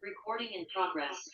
Recording in progress.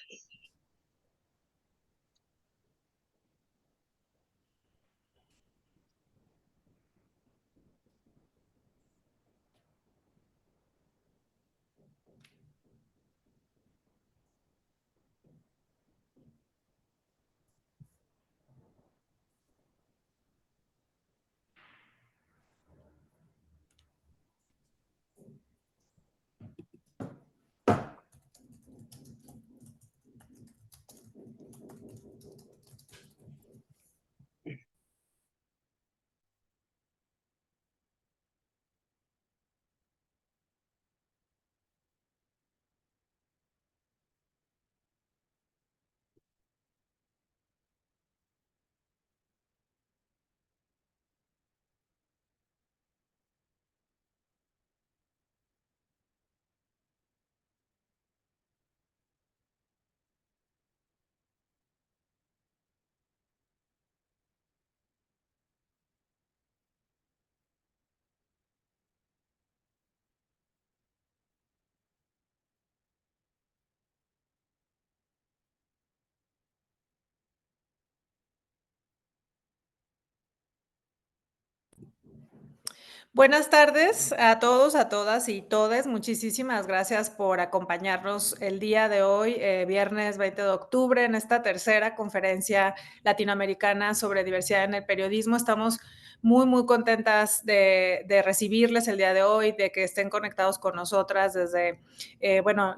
Buenas tardes a todos, a todas y todes. Muchísimas gracias por acompañarnos el día de hoy, viernes 20 de octubre, en esta tercera conferencia latinoamericana sobre diversidad en el periodismo. Estamos muy contentas de recibirles el día de hoy, de que estén conectados con nosotras desde,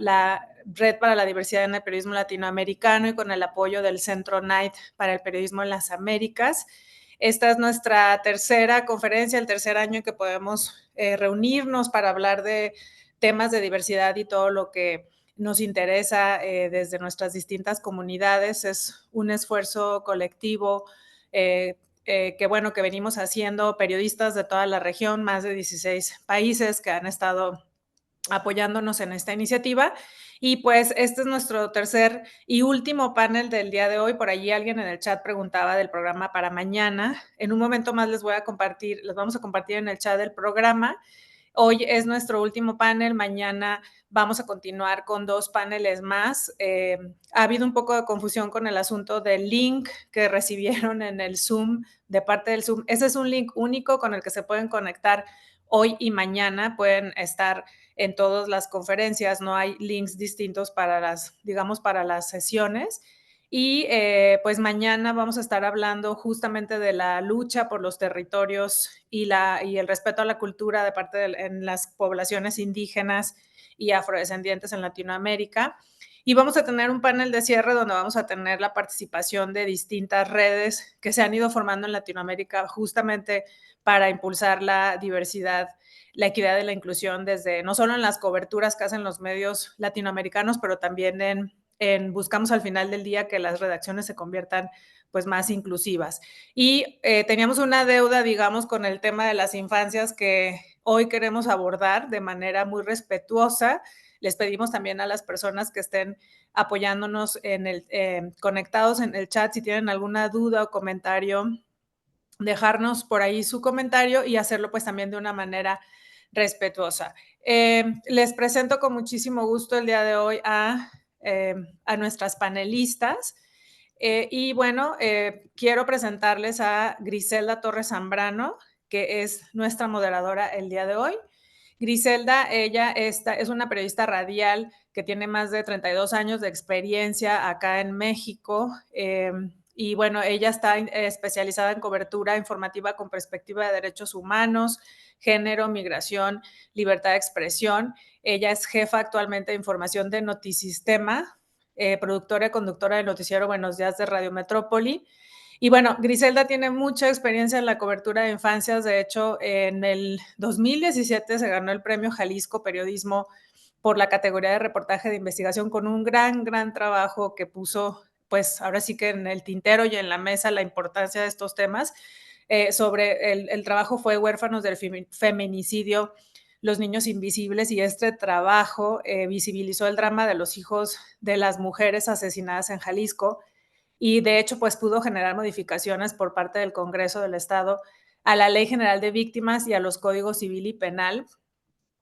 la Red para la Diversidad en el Periodismo Latinoamericano y con el apoyo del Centro Knight para el Periodismo en las Américas. Esta es nuestra tercera conferencia, el tercer año en que podemos reunirnos para hablar de temas de diversidad y todo lo que nos interesa desde nuestras distintas comunidades. Es un esfuerzo colectivo que venimos haciendo periodistas de toda la región, más de 16 países que han estado apoyándonos en esta iniciativa. Y pues este es nuestro tercer y último panel del día de hoy. Por allí alguien en el chat preguntaba del programa para mañana. En un momento más les vamos a compartir en el chat del programa. Hoy es nuestro último panel, mañana vamos a continuar con 2 paneles más. Ha habido un poco de confusión con el asunto del link que recibieron en el Zoom, de parte del Zoom. Ese es un link único con el que se pueden conectar hoy y mañana, pueden estar en todas las conferencias, no hay links distintos para las sesiones. Y pues mañana vamos a estar hablando justamente de la lucha por los territorios y el respeto a la cultura de parte en las poblaciones indígenas y afrodescendientes en Latinoamérica. Y vamos a tener un panel de cierre donde vamos a tener la participación de distintas redes que se han ido formando en Latinoamérica justamente para impulsar la diversidad, la equidad y la inclusión desde, no solo en las coberturas que hacen los medios latinoamericanos, pero también buscamos al final del día que las redacciones se conviertan pues más inclusivas. Y teníamos una deuda, digamos, con el tema de las infancias que hoy queremos abordar de manera muy respetuosa. Les pedimos también a las personas que estén apoyándonos conectados en el chat, si tienen alguna duda o comentario, dejarnos por ahí su comentario y hacerlo pues también de una manera respetuosa. Les presento con muchísimo gusto el día de hoy a nuestras panelistas. Y bueno, quiero presentarles a Griselda Torres Zambrano, que es nuestra moderadora el día de hoy. Griselda, ella es una periodista radial que tiene más de 32 años de experiencia acá en México. Y bueno, ella está especializada en cobertura informativa con perspectiva de derechos humanos, género, migración, libertad de expresión. Ella es jefa actualmente de información de Notisistema, productora y conductora del noticiero Buenos Días de Radio Metrópoli. Y bueno, Griselda tiene mucha experiencia en la cobertura de infancias. De hecho, en el 2017 se ganó el premio Jalisco Periodismo por la categoría de reportaje de investigación con un gran trabajo que puso, pues ahora sí que en el tintero y en la mesa la importancia de estos temas. Sobre el trabajo fue Huérfanos del Feminicidio, los niños invisibles, y este trabajo visibilizó el drama de los hijos de las mujeres asesinadas en Jalisco, y de hecho pues pudo generar modificaciones por parte del Congreso del Estado a la Ley General de Víctimas y a los códigos civil y penal.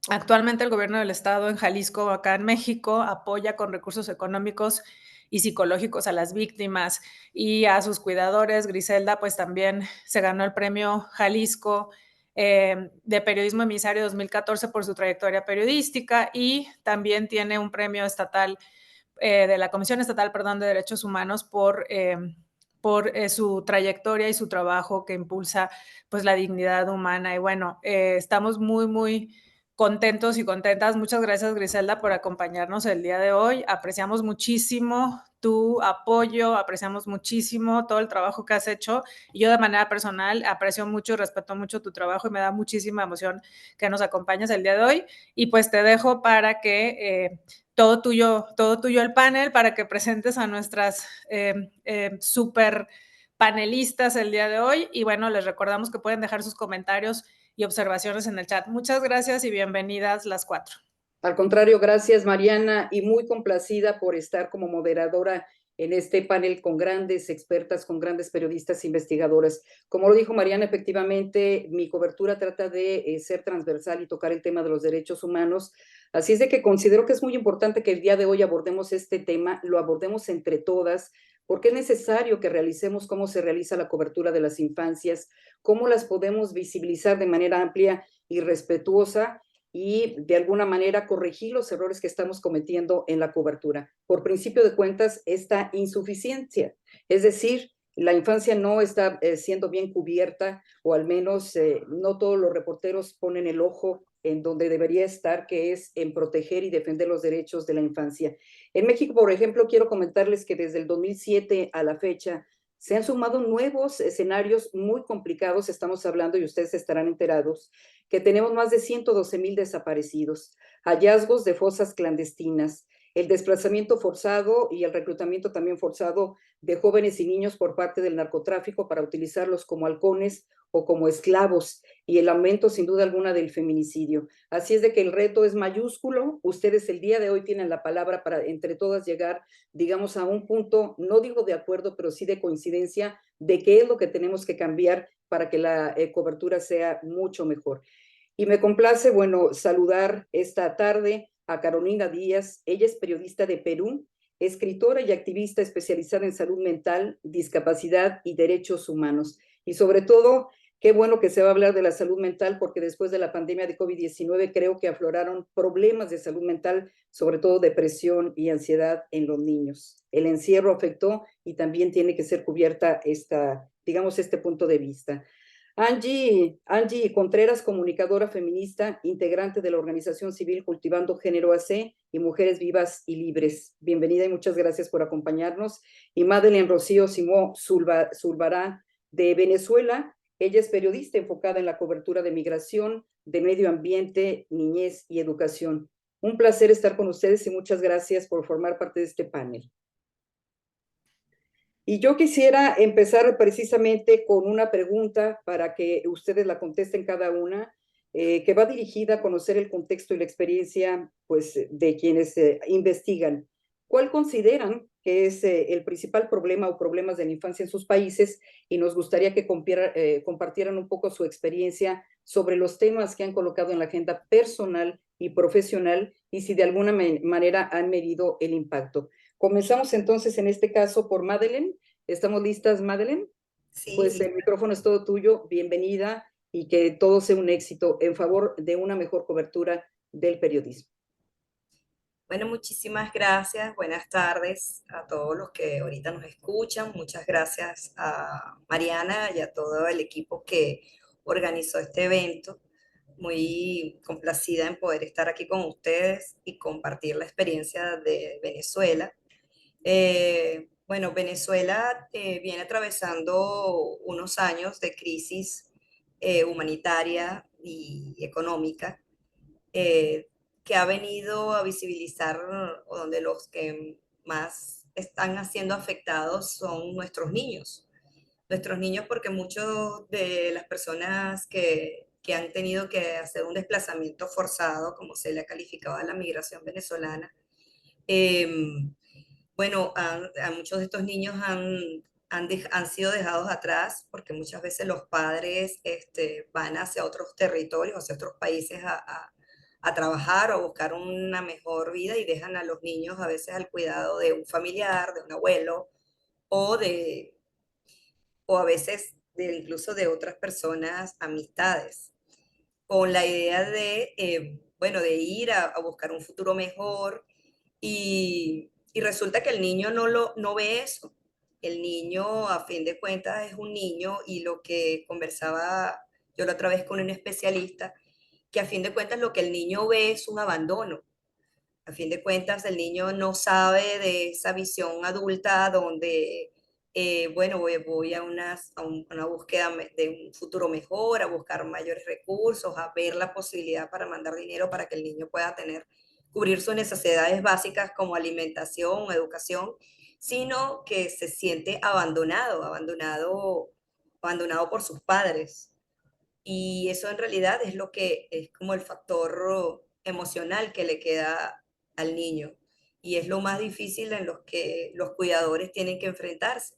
Actualmente el gobierno del estado en Jalisco, acá en México, apoya con recursos económicos y psicológicos a las víctimas y a sus cuidadores. Griselda, pues también se ganó el premio Jalisco de Periodismo Emisario 2014 por su trayectoria periodística y también tiene un premio estatal de la Comisión Estatal, perdón, de Derechos Humanos por su trayectoria y su trabajo que impulsa pues la dignidad humana. Y bueno, estamos muy, muy contentos y contentas. Muchas gracias, Griselda, por acompañarnos el día de hoy. Apreciamos muchísimo tu apoyo, apreciamos muchísimo todo el trabajo que has hecho. Y yo de manera personal aprecio mucho y respeto mucho tu trabajo y me da muchísima emoción que nos acompañes el día de hoy. Y pues te dejo para que todo tuyo el panel para que presentes a nuestras super panelistas el día de hoy. Y bueno, les recordamos que pueden dejar sus comentarios y observaciones en el chat. Muchas gracias y bienvenidas las cuatro. Al contrario, gracias Mariana y muy complacida por estar como moderadora en este panel con grandes expertas, con grandes periodistas e investigadoras. Como lo dijo Mariana, efectivamente mi cobertura trata de ser transversal y tocar el tema de los derechos humanos. Así es de que considero que es muy importante que el día de hoy abordemos este tema, lo abordemos entre todas, porque es necesario que realicemos cómo se realiza la cobertura de las infancias, cómo las podemos visibilizar de manera amplia y respetuosa y de alguna manera corregir los errores que estamos cometiendo en la cobertura. Por principio de cuentas, esta insuficiencia, es decir, la infancia no está siendo bien cubierta o al menos no todos los reporteros ponen el ojo en donde debería estar, que es en proteger y defender los derechos de la infancia. En México, por ejemplo, quiero comentarles que desde el 2007 a la fecha se han sumado nuevos escenarios muy complicados, estamos hablando y ustedes estarán enterados, que tenemos más de 112,000 desaparecidos, hallazgos de fosas clandestinas, el desplazamiento forzado y el reclutamiento también forzado de jóvenes y niños por parte del narcotráfico para utilizarlos como halcones o como esclavos y el aumento sin duda alguna del feminicidio. Así es de que el reto es mayúsculo. Ustedes el día de hoy tienen la palabra para entre todas llegar, digamos, a un punto, no digo de acuerdo, pero sí de coincidencia de qué es lo que tenemos que cambiar para que la cobertura sea mucho mejor. Y me complace, bueno, saludar esta tarde a Carolina Díaz. Ella es periodista de Perú, escritora y activista especializada en salud mental, discapacidad y derechos humanos. Y sobre todo, qué bueno que se va a hablar de la salud mental porque después de la pandemia de COVID-19 creo que afloraron problemas de salud mental, sobre todo depresión y ansiedad en los niños. El encierro afectó y también tiene que ser cubierta digamos, este punto de vista. Angie Contreras, comunicadora feminista, integrante de la organización civil Cultivando Género AC y Mujeres Vivas y Libres. Bienvenida y muchas gracias por acompañarnos. Y Madeleine Rocío Simó Zulbarán, de Venezuela. Ella es periodista enfocada en la cobertura de migración, de medio ambiente, niñez y educación. Un placer estar con ustedes y muchas gracias por formar parte de este panel. Y yo quisiera empezar precisamente con una pregunta para que ustedes la contesten cada una, que va dirigida a conocer el contexto y la experiencia pues, de quienes investigan. ¿Cuál consideran que es el principal problema o problemas de la infancia en sus países? Y nos gustaría que compartieran un poco su experiencia sobre los temas que han colocado en la agenda personal y profesional y si de alguna manera han medido el impacto. Comenzamos entonces en este caso por Madeleine. ¿Estamos listas, Madeleine? Sí, Pues el micrófono es todo tuyo. Bienvenida y que todo sea un éxito en favor de una mejor cobertura del periodismo. bueno, muchísimas gracias. Buenas tardes a todos los que ahorita nos escuchan. Muchas gracias a Mariana y a todo el equipo que organizó este evento. Muy complacida en poder estar aquí con ustedes y compartir la experiencia de Venezuela. Bueno, Venezuela viene atravesando unos años de crisis humanitaria y económica eh, que ha venido a visibilizar o donde los que más están siendo afectados son nuestros niños porque muchos de las personas que han tenido que hacer un desplazamiento forzado, como se le ha calificado a la migración venezolana, eh, bueno, a muchos de estos niños han sido dejados atrás porque muchas veces los padres van hacia otros territorios, hacia otros países a trabajar o a buscar una mejor vida y dejan a los niños a veces al cuidado de un familiar, de un abuelo o de o a veces de incluso de otras personas, amistades, con la idea de, bueno, de ir a buscar un futuro mejor y resulta que el niño no ve eso. El niño, a fin de cuentas, es un niño y lo que conversaba yo la otra vez con un especialista, que a fin de cuentas lo que el niño ve es un abandono. A fin de cuentas, el niño no sabe de esa visión adulta donde, bueno, voy a una búsqueda de un futuro mejor, a buscar mayores recursos, a ver la posibilidad para mandar dinero para que el niño pueda cubrir sus necesidades básicas como alimentación, educación, sino que se siente abandonado por sus padres. Y eso en realidad es lo que es como el factor emocional que le queda al niño. Y es lo más difícil en los que los cuidadores tienen que enfrentarse.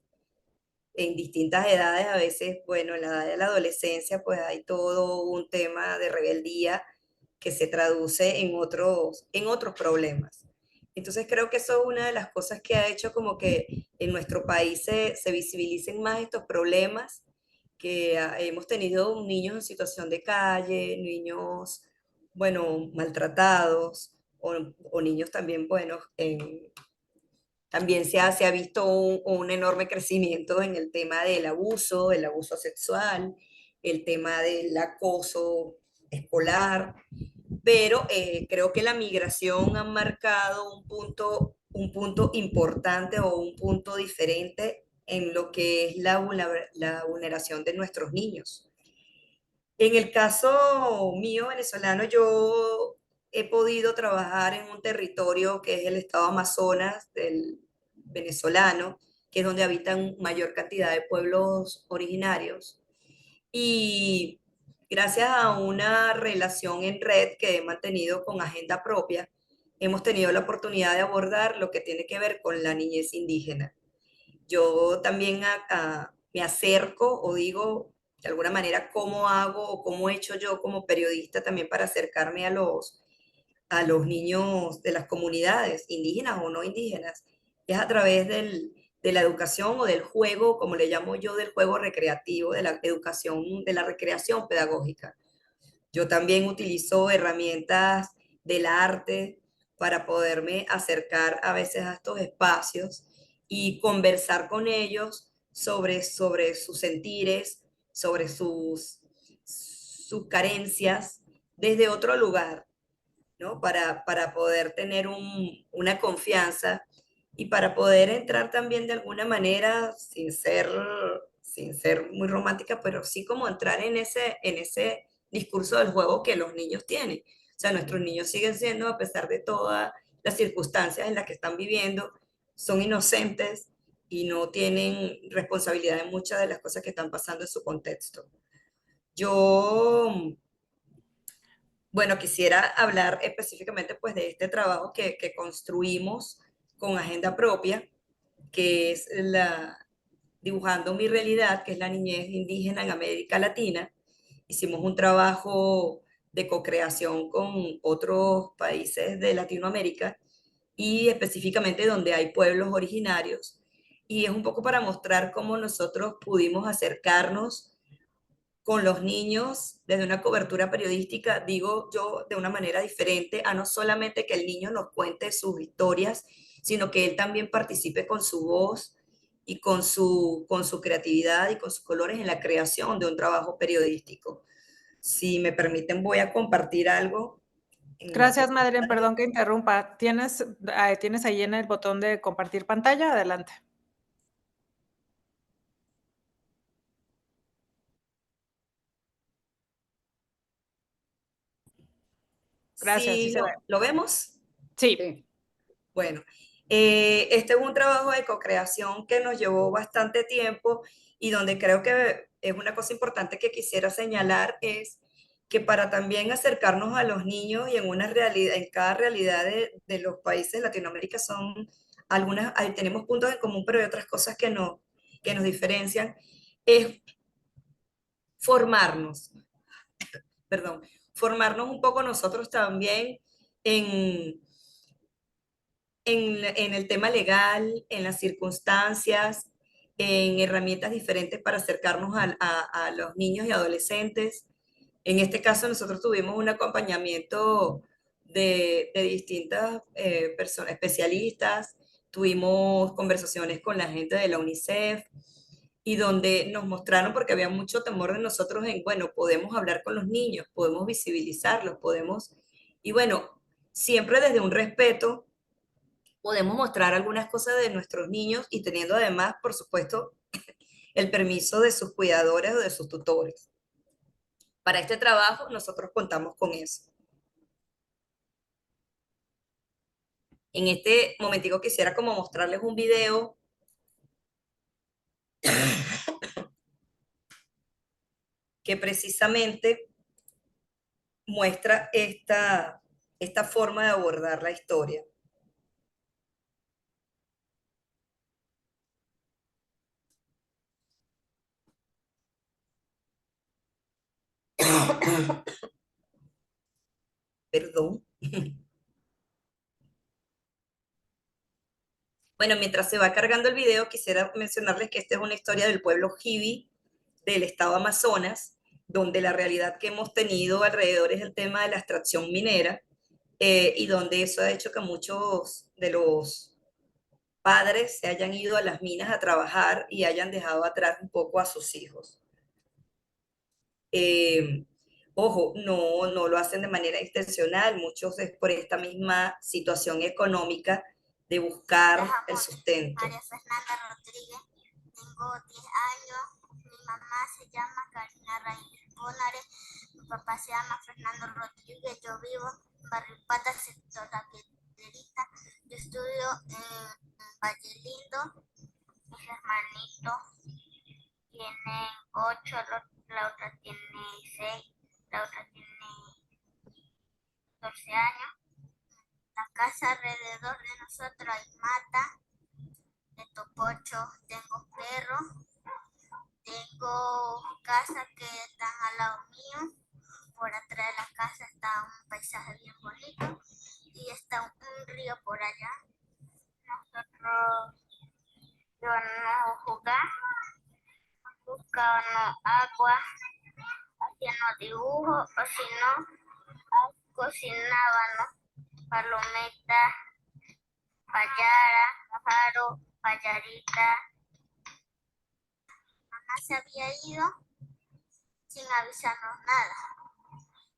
En distintas edades, a veces, bueno, en la edad de la adolescencia, pues hay todo un tema de rebeldía que se traduce en otros problemas. Entonces creo que eso es una de las cosas que ha hecho como que en nuestro país se visibilicen más estos problemas, que hemos tenido niños en situación de calle, niños, bueno, maltratados, o niños también, bueno, también se ha visto un enorme crecimiento en el abuso sexual, el tema del acoso escolar, pero creo que la migración ha marcado un punto importante o un punto diferente en lo que es la vulneración de nuestros niños. En el caso mío venezolano, yo he podido trabajar en un territorio que es el estado Amazonas del venezolano, que es donde habitan mayor cantidad de pueblos originarios. Y gracias a una relación en red que he mantenido con Agenda Propia, hemos tenido la oportunidad de abordar lo que tiene que ver con la niñez indígena. Yo también me acerco o digo de alguna manera cómo hago o cómo he hecho yo como periodista también para acercarme a los niños de las comunidades, indígenas o no indígenas. Es a través de la educación o del juego, como le llamo yo, del juego recreativo, de la educación, de la recreación pedagógica. Yo también utilizo herramientas del arte para poderme acercar a veces a estos espacios y conversar con ellos sobre sus sentires, sobre sus carencias desde otro lugar, ¿no? Para poder tener una confianza y para poder entrar también de alguna manera, sin ser muy romántica, pero sí como entrar en ese discurso del juego que los niños tienen. O sea, nuestros niños siguen siendo, a pesar de todas las circunstancias en las que están viviendo, son inocentes y no tienen responsabilidad en muchas de las cosas que están pasando en su contexto. Yo bueno, quisiera hablar específicamente pues de este trabajo que construimos con Agenda Propia, que es Dibujando mi realidad, que es la niñez indígena en América Latina. Hicimos un trabajo de co-creación con otros países de Latinoamérica y específicamente donde hay pueblos originarios. Y es un poco para mostrar cómo nosotros pudimos acercarnos con los niños desde una cobertura periodística, digo yo, de una manera diferente, a no solamente que el niño nos cuente sus historias, sino que él también participe con su voz y con su creatividad y con sus colores en la creación de un trabajo periodístico. Si me permiten, voy a compartir algo en la Gracias, Madeleine, pantalla. perdón que interrumpa. ¿Tienes ahí en el botón de compartir pantalla? Adelante. Gracias, sí Sí, se ve. lo vemos. Sí, Sí. Bueno, este es un trabajo de co-creación que nos llevó bastante tiempo y donde creo que es una cosa importante que quisiera señalar es que para también acercarnos a los niños y en una realidad, en cada realidad de los países de Latinoamérica son tenemos puntos en común, pero hay otras cosas que nos diferencian, es formarnos, perdón, formarnos un poco nosotros también en, en el tema legal, en las circunstancias, en herramientas diferentes para acercarnos a los niños y adolescentes. En este caso, nosotros tuvimos un acompañamiento de distintas personas, especialistas, tuvimos conversaciones con la gente de la UNICEF y donde nos mostraron, porque había mucho temor de nosotros en, bueno, podemos hablar con los niños, podemos visibilizarlos, podemos, y bueno, siempre desde un respeto podemos mostrar algunas cosas de nuestros niños y teniendo además, por supuesto, el permiso de sus cuidadores o de sus tutores. Para este trabajo nosotros contamos con eso. En este momentico quisiera como mostrarles un video que precisamente muestra esta forma de abordar la historia. Perdón. Bueno, mientras se va cargando el video, quisiera mencionarles que esta es una historia del pueblo Jivi del estado Amazonas, donde la realidad que hemos tenido alrededor es el tema de la extracción minera, y donde eso ha hecho que muchos de los padres se hayan ido a las minas a trabajar y hayan dejado atrás un poco a sus hijos. Eh, Ojo, no lo hacen de manera intencional, muchos es por esta misma situación económica de buscar el sustento. María Fernanda Rodríguez, tengo 10 años, mi mamá se llama Karina Raíz Bonares, mi papá se llama Fernando Rodríguez, yo vivo en Barrio Pata, sector La Piedrita, yo estudio en Valle Lindo, mis hermanitos tienen 8, la otra tiene 6, la otra tiene 14 años. La casa alrededor de nosotros hay mata, de topocho, tengo perros, tengo casas que están al lado mío, por atrás de la casa está un paisaje bien bonito y está un río por allá. Nosotros íbamos a jugar, buscábamos agua, hacíamos dibujos o si no, cocinábamos palometas, payara, pájaro, payarita. Mamá se había ido sin avisarnos nada.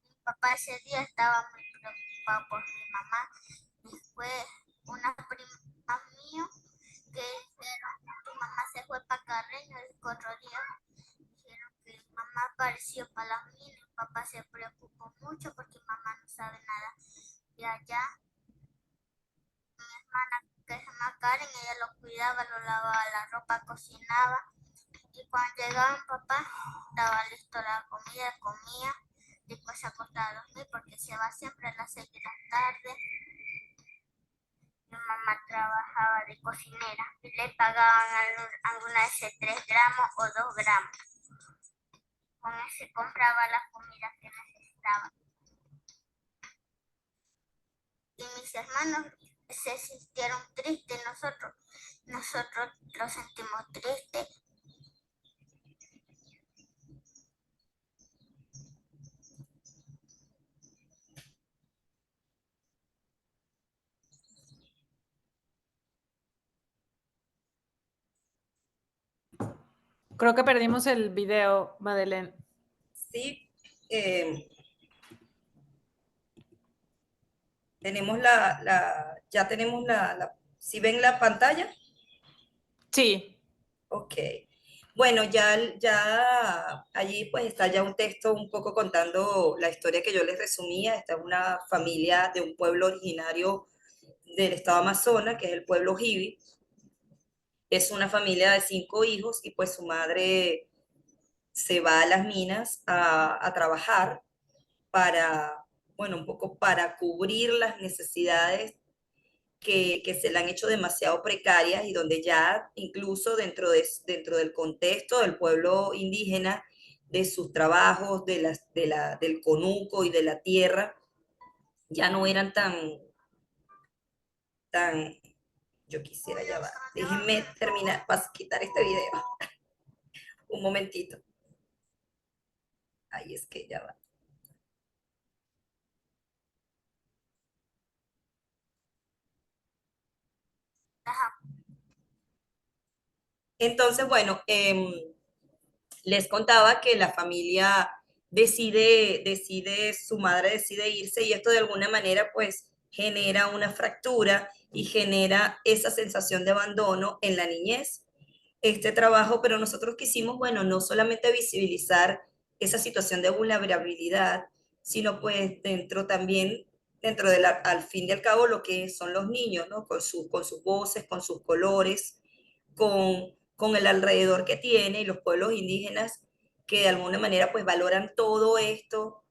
Mi papá ese día estaba muy preocupado por mi mamá. Después una prima mía que dijeron, tu mamá se fue para Carreño el otro día. Dijeron que mi mamá apareció para las minas. Mi papá se preocupó mucho porque mamá no sabe nada. Y allá mi hermana, que se llama Karen, ella lo cuidaba, lo lavaba la ropa, cocinaba. Y cuando llegaba mi papá, estaba listo la comida, comía, después se acostaba a dormir porque se va siempre a las 6 de la tarde. Mi mamá trabajaba de cocinera y le pagaban alguna vez 3 gramos o 2 gramos. Con ese compraba las comidas que necesitaba. Y mis hermanos se sintieron tristes, nosotros lo sentimos triste. Creo que perdimos el video, Madeleine. Sí, tenemos ya tenemos ¿sí ven la pantalla? Sí. Ok. Bueno, ya allí pues está ya un texto un poco contando la historia que yo les resumía. Esta es una familia de un pueblo originario del estado Amazonas, que es el pueblo Jivi. Es una familia de 5 hijos y pues su madre se va a las minas a trabajar para, bueno, un poco para cubrir las necesidades que se le han hecho demasiado precarias y donde ya incluso dentro del contexto del pueblo indígena de sus trabajos, del conuco y de la tierra, ya no eran tan, yo quisiera ya va. Déjenme terminar para quitar este video. Un momentito. Ahí es que ya va. Ajá. Entonces, bueno, les contaba que la familia su madre decide irse y esto de alguna manera pues genera una fractura y genera esa sensación de abandono en la niñez. Este trabajo, pero nosotros quisimos, bueno, no solamente visibilizar esa situación de vulnerabilidad, sino pues dentro de al fin y al cabo, lo que son los niños, ¿no? Con sus voces, con sus colores, con el alrededor que tiene y los pueblos indígenas que de alguna manera pues valoran todo esto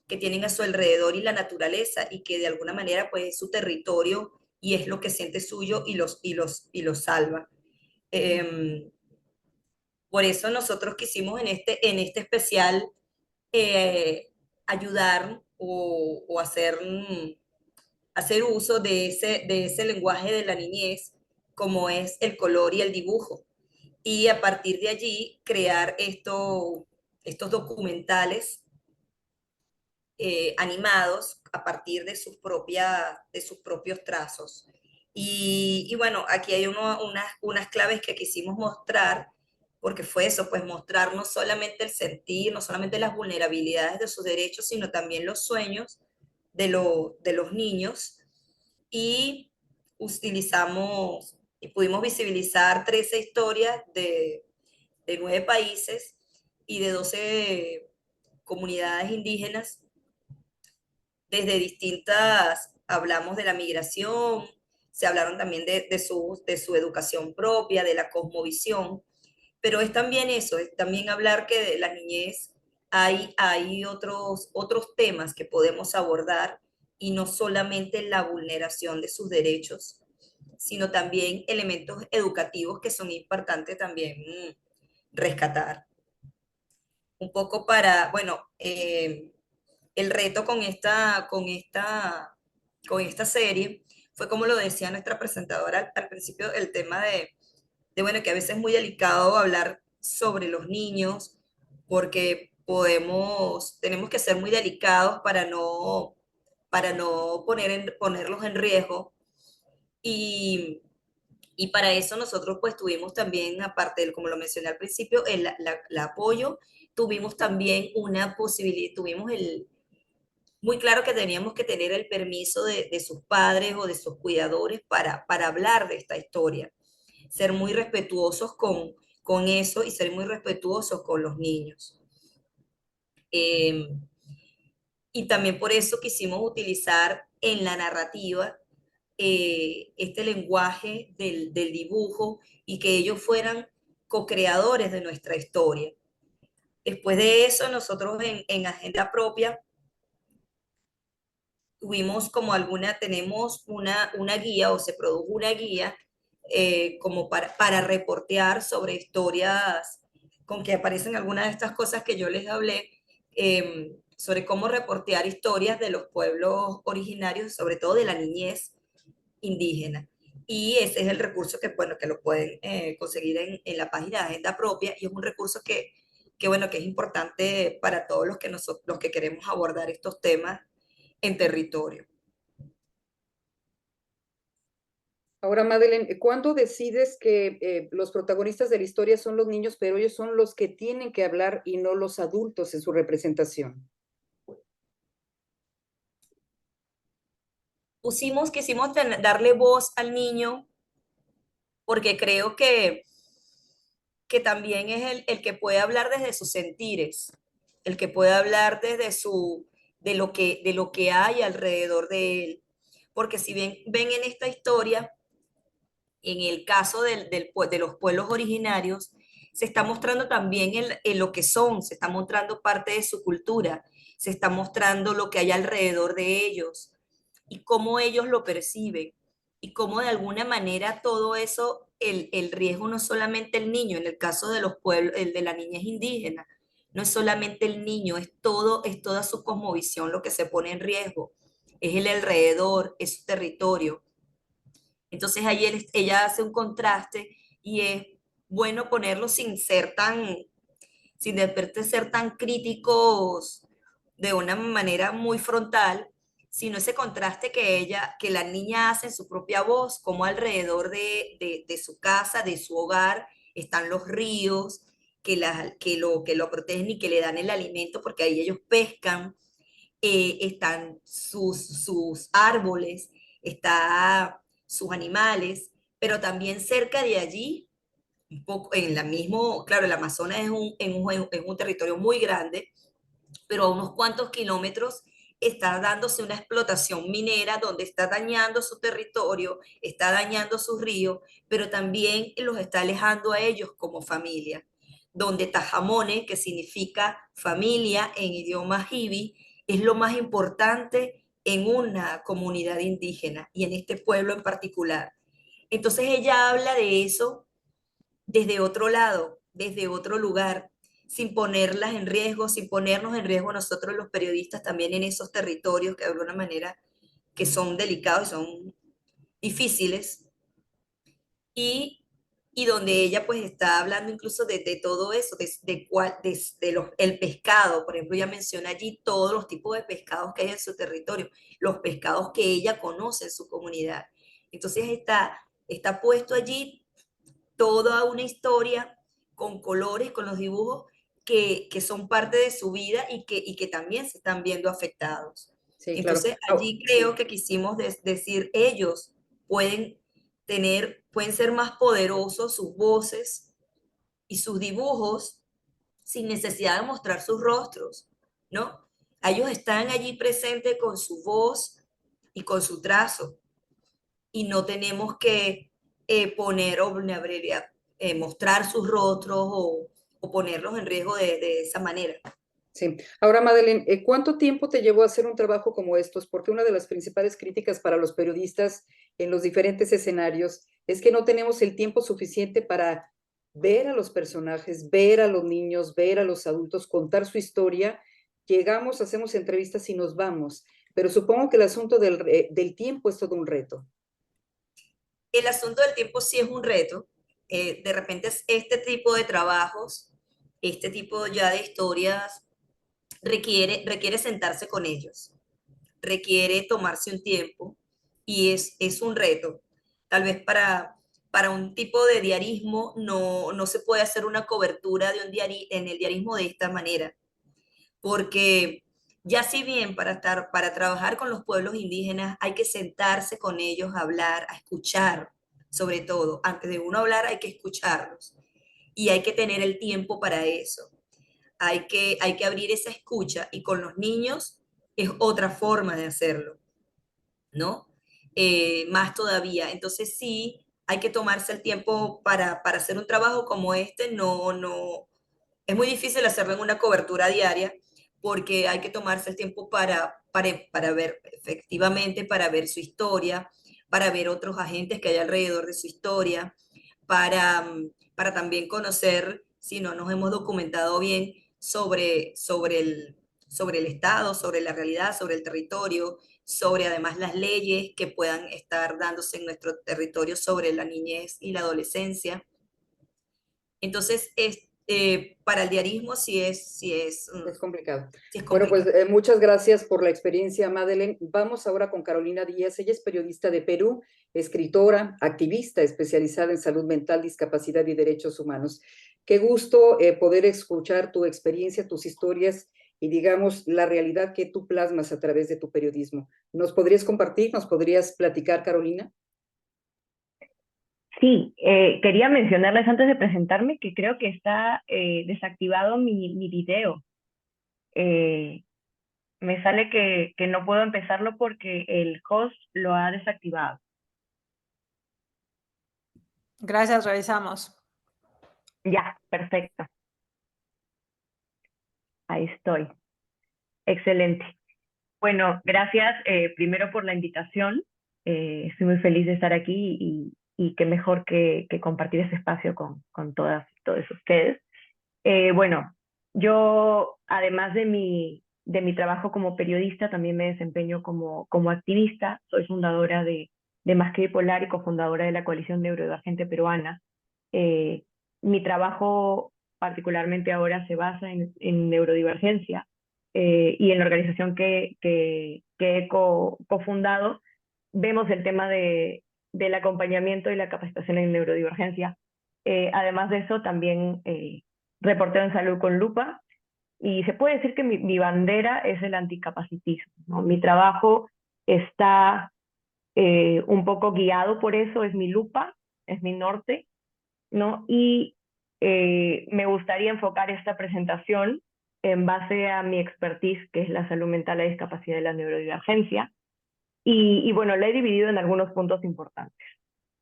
que tienen a su alrededor y la naturaleza y que de alguna manera pues es su territorio y es lo que siente suyo y los salva. Eh, por eso nosotros quisimos en este especial eh, ayudar o hacer uso de ese lenguaje de la niñez como es el color y el dibujo. Y a partir de allí crear estos documentales animados a partir de sus propios trazos. Y bueno, aquí hay unas claves que quisimos mostrar, porque fue eso, pues mostrar no solamente el sentir, no solamente las vulnerabilidades de sus derechos, sino también los sueños de los niños. Y utilizamos y pudimos visibilizar 13 historias de 9 países y de 12 comunidades indígenas desde hablamos de la migración, se hablaron también de su educación propia, de la cosmovisión, pero es también eso, es también hablar que de la niñez hay otros temas que podemos abordar y no solamente la vulneración de sus derechos, sino también elementos educativos que son importantes también rescatar. Un poco bueno, el reto con esta serie fue como lo decía nuestra presentadora al principio, el tema bueno, que a veces es muy delicado hablar sobre los niños porque tenemos que ser muy delicados para no ponerlos en riesgo y, y para eso nosotros pues tuvimos también, aparte de, como lo mencioné al principio, el apoyo, tuvimos también una posibilidad, tuvimos muy claro que teníamos que tener el permiso de sus padres o de sus cuidadores para hablar de esta historia. Ser muy respetuosos con eso y ser muy respetuosos con los niños. Y también por eso quisimos utilizar en la narrativa este lenguaje del dibujo y que ellos fueran co-creadores de nuestra historia. Después de eso, nosotros en Agenda Propia tenemos una guía o se produjo una guía como para reportear sobre historias con que aparecen algunas de estas cosas que yo les hablé, sobre cómo reportear historias de los pueblos originarios, sobre todo de la niñez indígena. Y ese es el recurso bueno, que lo pueden conseguir en la página de Agenda Propia y es un recurso bueno, que es importante para todos los que queremos abordar estos temas en territorio. Ahora, Madeleine, ¿cuándo decides que los protagonistas de la historia son los niños, pero ellos son los que tienen que hablar y no los adultos en su representación? Quisimos darle voz al niño porque creo que también es el que puede hablar desde sus sentires, el que puede hablar de lo que hay alrededor de él. Porque si bien ven en esta historia, en el caso de los pueblos originarios, se está mostrando también en lo que son, se está mostrando parte de su cultura, se está mostrando lo que hay alrededor de ellos y cómo ellos lo perciben y cómo de alguna manera todo eso, el riesgo no es solamente el niño, en el caso de los pueblos, el de la niñez indígena, no es solamente el niño, es toda su cosmovisión lo que se pone en riesgo, es el alrededor, es su territorio. Entonces ahí ella hace un contraste y es bueno ponerlo sin de repente ser tan críticos de una manera muy frontal, sino ese contraste que la niña hace en su propia voz, como alrededor de su casa, de su hogar, están los ríos que lo protegen y que le dan el alimento, porque ahí ellos pescan, están sus árboles, está sus animales, pero también cerca de allí, un poco en la mismo, claro, el Amazonas es un territorio muy grande, pero a unos cuantos kilómetros está dándose una explotación minera donde está dañando su territorio, está dañando sus ríos, pero también los está alejando a ellos como familia. Donde Tajamone, que significa familia en idioma jibi, es lo más importante en una comunidad indígena y en este pueblo en particular. Entonces ella habla de eso desde otro lado, desde otro lugar, sin ponerlas en riesgo, sin ponernos en riesgo nosotros los periodistas también en esos territorios que de alguna manera que son delicados y son difíciles, y, y donde ella pues está hablando incluso de todo eso, el pescado, por ejemplo, ella menciona allí todos los tipos de pescados que hay en su territorio, los pescados que ella conoce en su comunidad. Entonces está puesto allí toda una historia con colores, con los dibujos que son parte de su vida y que también se están viendo afectados. Sí, claro. Entonces, Oh, allí creo sí. que quisimos decir, ellos pueden ser más poderosos sus voces y sus dibujos sin necesidad de mostrar sus rostros, ¿no? Ellos están allí presentes con su voz y con su trazo y no tenemos que poner o mostrar sus rostros o ponerlos en riesgo de esa manera. Sí. Ahora, Madeleine, ¿cuánto tiempo te llevó a hacer un trabajo como estos? Porque una de las principales críticas para los periodistas en los diferentes escenarios es que no tenemos el tiempo suficiente para ver a los personajes, ver a los niños, ver a los adultos, contar su historia. Llegamos, hacemos entrevistas y nos vamos. Pero supongo que el asunto del tiempo es todo un reto. El asunto del tiempo sí es un reto. De repente este tipo de trabajos, este tipo ya de historias, requiere sentarse con ellos, requiere tomarse un tiempo y es un reto. Tal vez para un tipo de diarismo no se puede hacer una cobertura en el diarismo de esta manera, porque ya si bien para trabajar con los pueblos indígenas hay que sentarse con ellos a hablar, a escuchar, sobre todo, antes de uno hablar hay que escucharlos y hay que tener el tiempo para eso. Hay que abrir esa escucha y con los niños es otra forma de hacerlo, ¿no? Más todavía. Entonces sí, hay que tomarse el tiempo para hacer un trabajo como este. Es muy difícil hacerlo en una cobertura diaria porque hay que tomarse el tiempo para ver efectivamente, para ver su historia, para ver otros agentes que hay alrededor de su historia, para también conocer, si no nos hemos documentado bien, sobre el Estado, sobre la realidad, sobre el territorio, sobre además las leyes que puedan estar dándose en nuestro territorio sobre la niñez y la adolescencia. Entonces, para el diarismo Es complicado. sí es Bueno, pues complicado. muchas gracias por la experiencia, Madeleine. Vamos ahora con Carolina Díaz. Ella es periodista de Perú, escritora, activista especializada en salud mental, discapacidad y derechos humanos. Qué gusto poder escuchar tu experiencia, tus historias y, digamos, la realidad que tú plasmas a través de tu periodismo. ¿Nos podrías compartir, nos podrías platicar, Carolina? Sí, quería mencionarles antes de presentarme que creo que está desactivado mi video. Eh, Me sale que no puedo empezarlo porque el host lo ha desactivado. Gracias, revisamos. Ya, perfecto. Ahí estoy. Excelente. Bueno, gracias primero por la invitación. Estoy muy feliz de estar aquí y qué mejor que compartir este espacio con todas y todos ustedes. Bueno, Yo, además de mi trabajo como periodista, también me desempeño como activista. Soy fundadora de Más que Bipolar y cofundadora de la Coalición Neurodivergente Peruana. Eh, Mi trabajo, particularmente ahora, se basa en neurodivergencia, y en la organización que he cofundado, vemos el tema del acompañamiento y la capacitación en neurodivergencia. Además de eso, también reporteo en Salud con Lupa, y se puede decir que mi bandera es el anticapacitismo, ¿no? Mi trabajo está un poco guiado por eso, es mi lupa, es mi norte, ¿no? Y me gustaría enfocar esta presentación en base a mi expertise, que es la salud mental, la discapacidad y la neurodivergencia. Y bueno, la he dividido en algunos puntos importantes.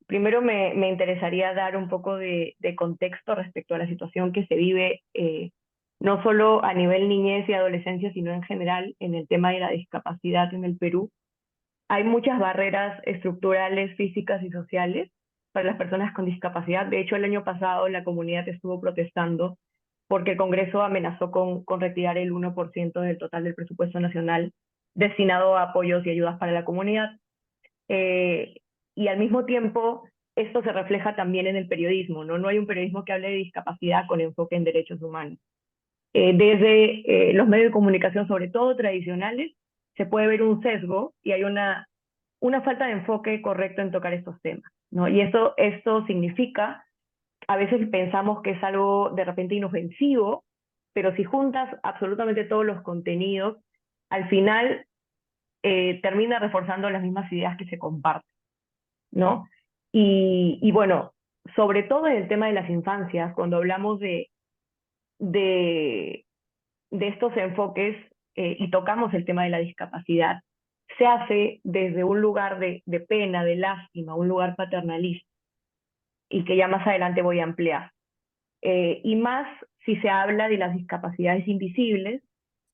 Primero me interesaría dar un poco de contexto respecto a la situación que se vive, no solo a nivel niñez y adolescencia, sino en general en el tema de la discapacidad en el Perú. Hay muchas barreras estructurales, físicas y sociales para las personas con discapacidad. De hecho, el año pasado la comunidad estuvo protestando porque el Congreso amenazó con retirar el 1% del total del presupuesto nacional destinado a apoyos y ayudas para la comunidad. Y al mismo tiempo, esto se refleja también en el periodismo, ¿no? No hay un periodismo que hable de discapacidad con enfoque en derechos humanos. Desde los medios de comunicación, sobre todo tradicionales, se puede ver un sesgo y hay una falta de enfoque correcto en tocar estos temas, ¿no? Y esto significa, a veces pensamos que es algo de repente inofensivo, pero si juntas absolutamente todos los contenidos, al final termina reforzando las mismas ideas que se comparten, ¿no? Y bueno, sobre todo en el tema de las infancias, cuando hablamos de estos enfoques, y tocamos el tema de la discapacidad, se hace desde un lugar de pena, de lástima, un lugar paternalista, y que ya más adelante voy a ampliar. Y más si se habla de las discapacidades invisibles,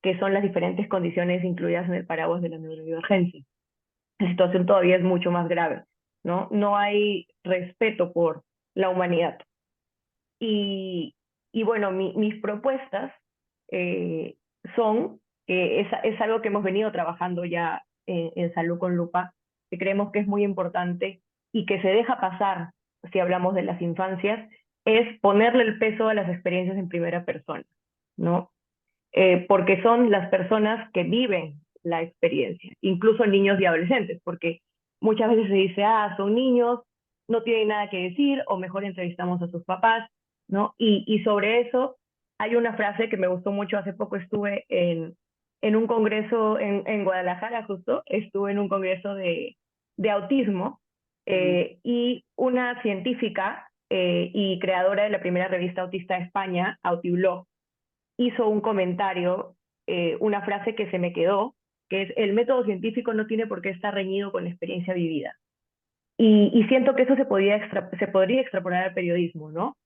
que son las diferentes condiciones incluidas en el paraguas de la neurodivergencia. La situación todavía es mucho más grave, ¿no? No hay respeto por la humanidad. Y bueno, mis propuestas son, es algo que hemos venido trabajando ya en Salud con Lupa, que creemos que es muy importante y que se deja pasar si hablamos de las infancias, es ponerle el peso a las experiencias en primera persona, ¿no? Porque son las personas que viven la experiencia, incluso niños y adolescentes, porque muchas veces se dice, son niños, no tienen nada que decir, o mejor entrevistamos a sus papás, ¿no? Y sobre eso hay una frase que me gustó mucho. Hace poco estuve en un congreso en Guadalajara, justo, estuve en un congreso de autismo, y una científica y creadora de la primera revista autista de España, Autiblog, hizo un comentario, una frase que se me quedó, que es: el método científico no tiene por qué estar reñido con la experiencia vivida. Y siento que eso se podría extrapolar al periodismo, ¿no?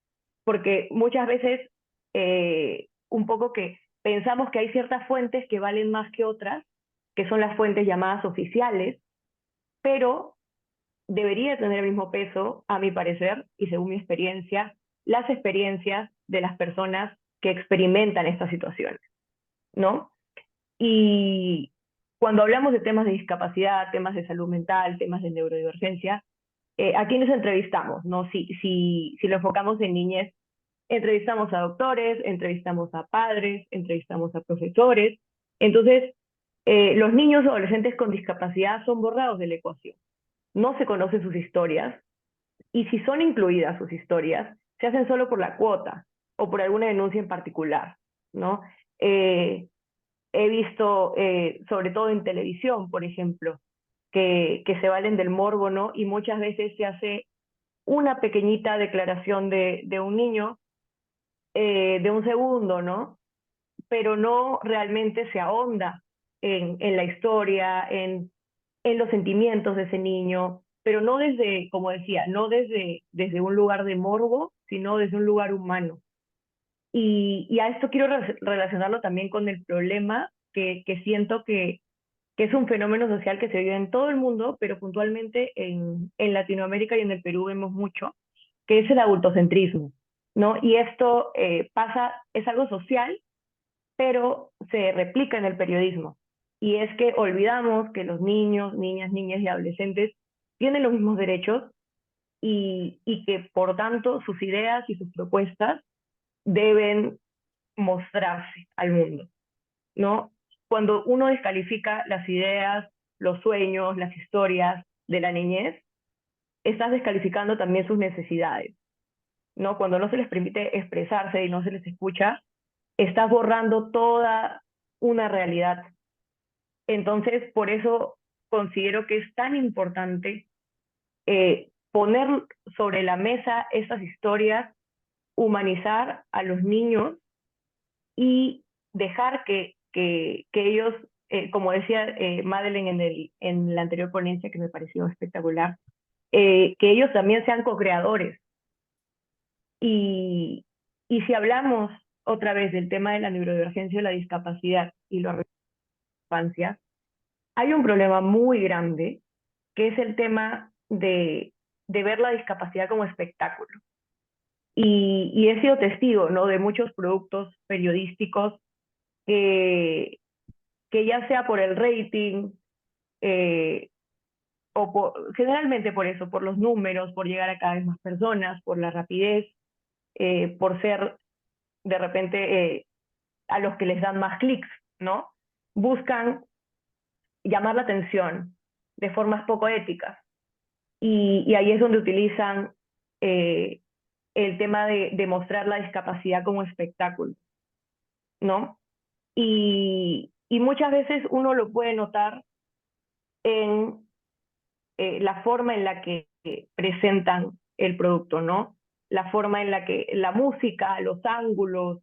Porque muchas veces un poco que pensamos que hay ciertas fuentes que valen más que otras, que son las fuentes llamadas oficiales, pero debería tener el mismo peso, a mi parecer, y según mi experiencia, las experiencias de las personas que experimentan estas situaciones, ¿no? Y cuando hablamos de temas de discapacidad, temas de salud mental, temas de neurodivergencia, ¿a quiénes entrevistamos? ¿No? Si lo enfocamos en niñez, entrevistamos a doctores, entrevistamos a padres, entrevistamos a profesores. Entonces, los niños o adolescentes con discapacidad son borrados de la ecuación. No se conocen sus historias, y si son incluidas sus historias, se hacen solo por la cuota o por alguna denuncia en particular, ¿no? He visto, sobre todo en televisión, por ejemplo, que se valen del morbo, ¿no? Y muchas veces se hace una pequeñita declaración de un niño, de un segundo, ¿no? Pero no realmente se ahonda en la historia, en los sentimientos de ese niño, pero no desde, como decía, no desde un lugar de morbo, sino desde un lugar humano. Y a esto quiero relacionarlo también con el problema que siento que es un fenómeno social que se vive en todo el mundo, pero puntualmente en Latinoamérica y en el Perú vemos mucho, que es el adultocentrismo, ¿no? Y esto es algo social, pero se replica en el periodismo. Y es que olvidamos que los niños, niñas y adolescentes tienen los mismos derechos y que por tanto sus ideas y sus propuestas deben mostrarse al mundo, ¿no? Cuando uno descalifica las ideas, los sueños, las historias de la niñez, estás descalificando también sus necesidades, ¿no? Cuando no se les permite expresarse y no se les escucha, estás borrando toda una realidad. Entonces, por eso considero que es tan importante poner sobre la mesa estas historias, humanizar a los niños y dejar que ellos, como decía Madeleine en la anterior ponencia, que me pareció espectacular, que ellos también sean co-creadores. Y si hablamos otra vez del tema de la neurodivergencia o la discapacidad y la infancia, hay un problema muy grande que es el tema de ver la discapacidad como espectáculo. Y he sido testigo, ¿no?, de muchos productos periodísticos que ya sea por el rating, o generalmente por eso, por los números, por llegar a cada vez más personas, por la rapidez, por ser de repente a los que les dan más clics, ¿no? Buscan llamar la atención de formas poco éticas. Y ahí es donde utilizan el tema de mostrar la discapacidad como espectáculo, ¿no? Y muchas veces uno lo puede notar en la forma en la que presentan el producto, ¿no? La forma en la que la música, los ángulos,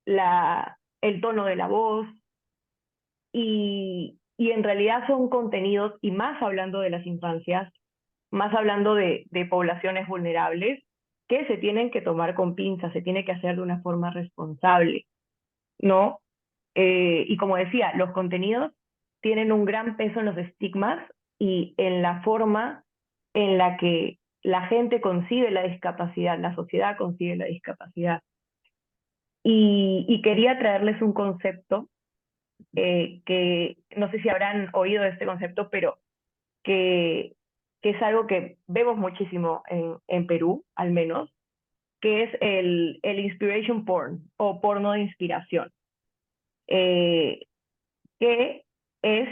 el tono de la voz, y en realidad son contenidos, y más hablando de las infancias, más hablando de poblaciones vulnerables, que se tienen que tomar con pinzas, se tiene que hacer de una forma responsable, ¿no? Y como decía, los contenidos tienen un gran peso en los estigmas y en la forma en la que la gente concibe la discapacidad, la sociedad concibe la discapacidad. Y quería traerles un concepto que no sé si habrán oído de este concepto, pero que es algo que vemos muchísimo en Perú, al menos, que es el inspiration porn o porno de inspiración, que es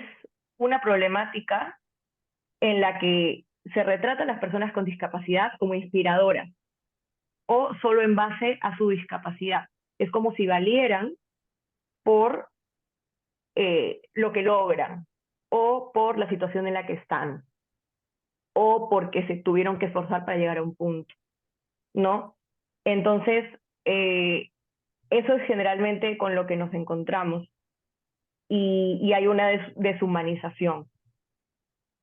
una problemática en la que se retratan las personas con discapacidad como inspiradoras o solo en base a su discapacidad. Es como si valieran por lo que logran o por la situación en la que están o porque se tuvieron que esforzar para llegar a un punto, ¿no? Entonces, eso es generalmente con lo que nos encontramos y hay una deshumanización,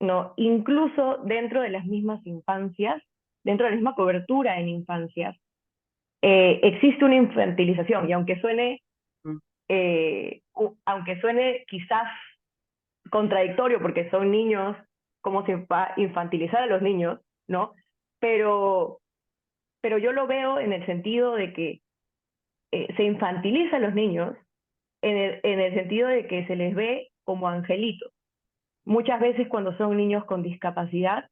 ¿no? Incluso dentro de las mismas infancias, dentro de la misma cobertura en infancias, existe una infantilización y aunque suene quizás contradictorio porque son niños, como se va a infantilizar a los niños, ¿no? Pero yo lo veo en el sentido de que se infantiliza a los niños en el sentido de que se les ve como angelitos. Muchas veces cuando son niños con discapacidad,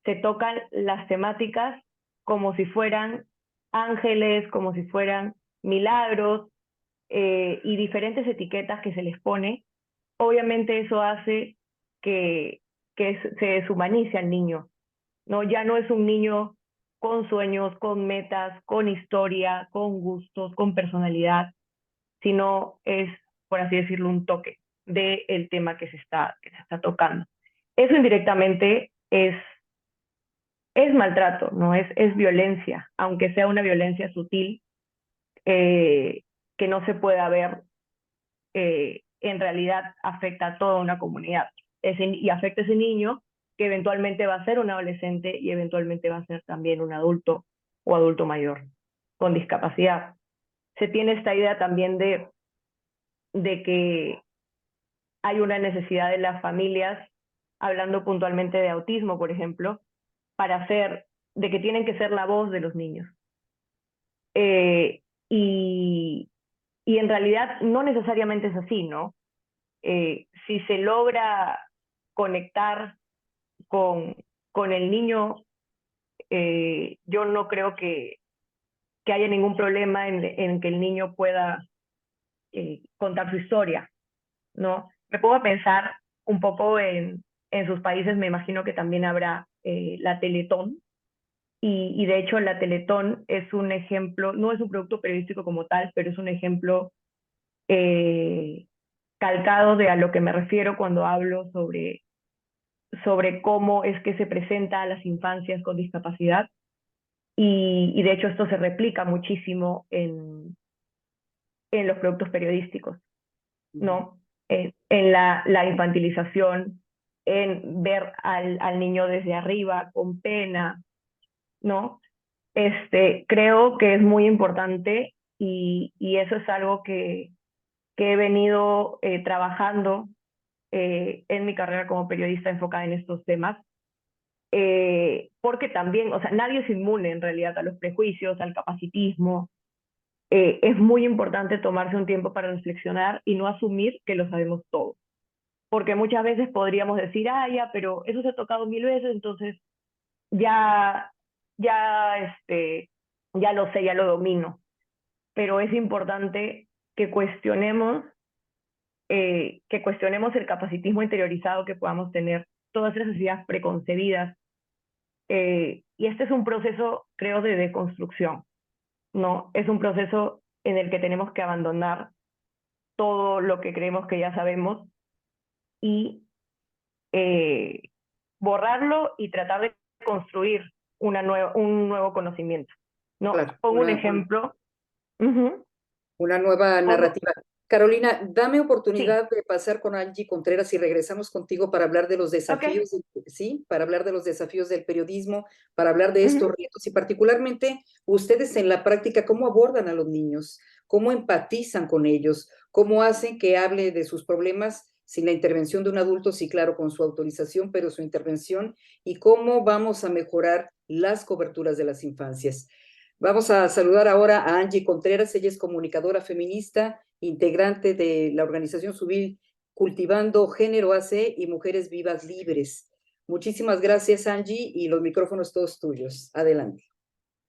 se tocan las temáticas como si fueran ángeles, como si fueran milagros, y diferentes etiquetas que se les pone. Obviamente eso hace que se deshumanice al niño, ¿no? Ya no es un niño con sueños, con metas, con historia, con gustos, con personalidad, sino es, por así decirlo, un toque del tema que se está tocando. Eso indirectamente es maltrato, ¿no? Es violencia, aunque sea una violencia sutil, que no se pueda ver, en realidad afecta a toda una comunidad y afecta a ese niño que eventualmente va a ser un adolescente y eventualmente va a ser también un adulto o adulto mayor con discapacidad. Se tiene esta idea también de que hay una necesidad de las familias, hablando puntualmente de autismo, por ejemplo, de que tienen que ser la voz de los niños. Y y en realidad no necesariamente es así, ¿no? Si se logra conectar con el niño, yo no creo que haya ningún problema en que el niño pueda contar su historia, ¿no? Me pongo a pensar un poco en sus países, me imagino que también habrá la Teletón, y de hecho la Teletón es un ejemplo, no es un producto periodístico como tal, pero es un ejemplo calcado de a lo que me refiero cuando hablo sobre cómo es que se presenta a las infancias con discapacidad, y de hecho esto se replica muchísimo en los productos periodísticos, ¿no? En la infantilización, en ver al niño desde arriba con pena, ¿no? Creo que es muy importante, y eso es algo que he venido trabajando en mi carrera como periodista enfocada en estos temas, porque también, o sea, nadie es inmune en realidad a los prejuicios, al capacitismo. Es muy importante tomarse un tiempo para reflexionar y no asumir que lo sabemos todo, porque muchas veces podríamos decir, ah, ya, pero eso se ha tocado 1000 veces, entonces ya, ya, ya lo sé, ya lo domino. Pero es importante que cuestionemos el capacitismo interiorizado que podamos tener, todas esas ideas preconcebidas. Y este es un proceso, creo, de deconstrucción, ¿no? Es un proceso en el que tenemos que abandonar todo lo que creemos que ya sabemos y borrarlo y tratar de construir un nuevo conocimiento, ¿no? Claro, Pongo un ejemplo. una nueva Pongo, narrativa. Carolina, dame sí, oportunidad de pasar con Angie Contreras y regresamos contigo para hablar de los ok. desafíos, ¿sí? Para hablar de los desafíos del periodismo, para hablar de estos retos y particularmente ustedes en la práctica, ¿cómo abordan a los niños? ¿Cómo empatizan con ellos? ¿Cómo hacen que hable de sus problemas sin la intervención de un adulto? Sí, claro, con su autorización, pero su intervención. ¿Y cómo vamos a mejorar las coberturas de las infancias? Vamos a saludar ahora a Angie Contreras. Ella es comunicadora feminista, integrante de la organización civil Cultivando Género AC y Mujeres Vivas Libres. Muchísimas gracias, Angie, y los micrófonos todos tuyos. Adelante.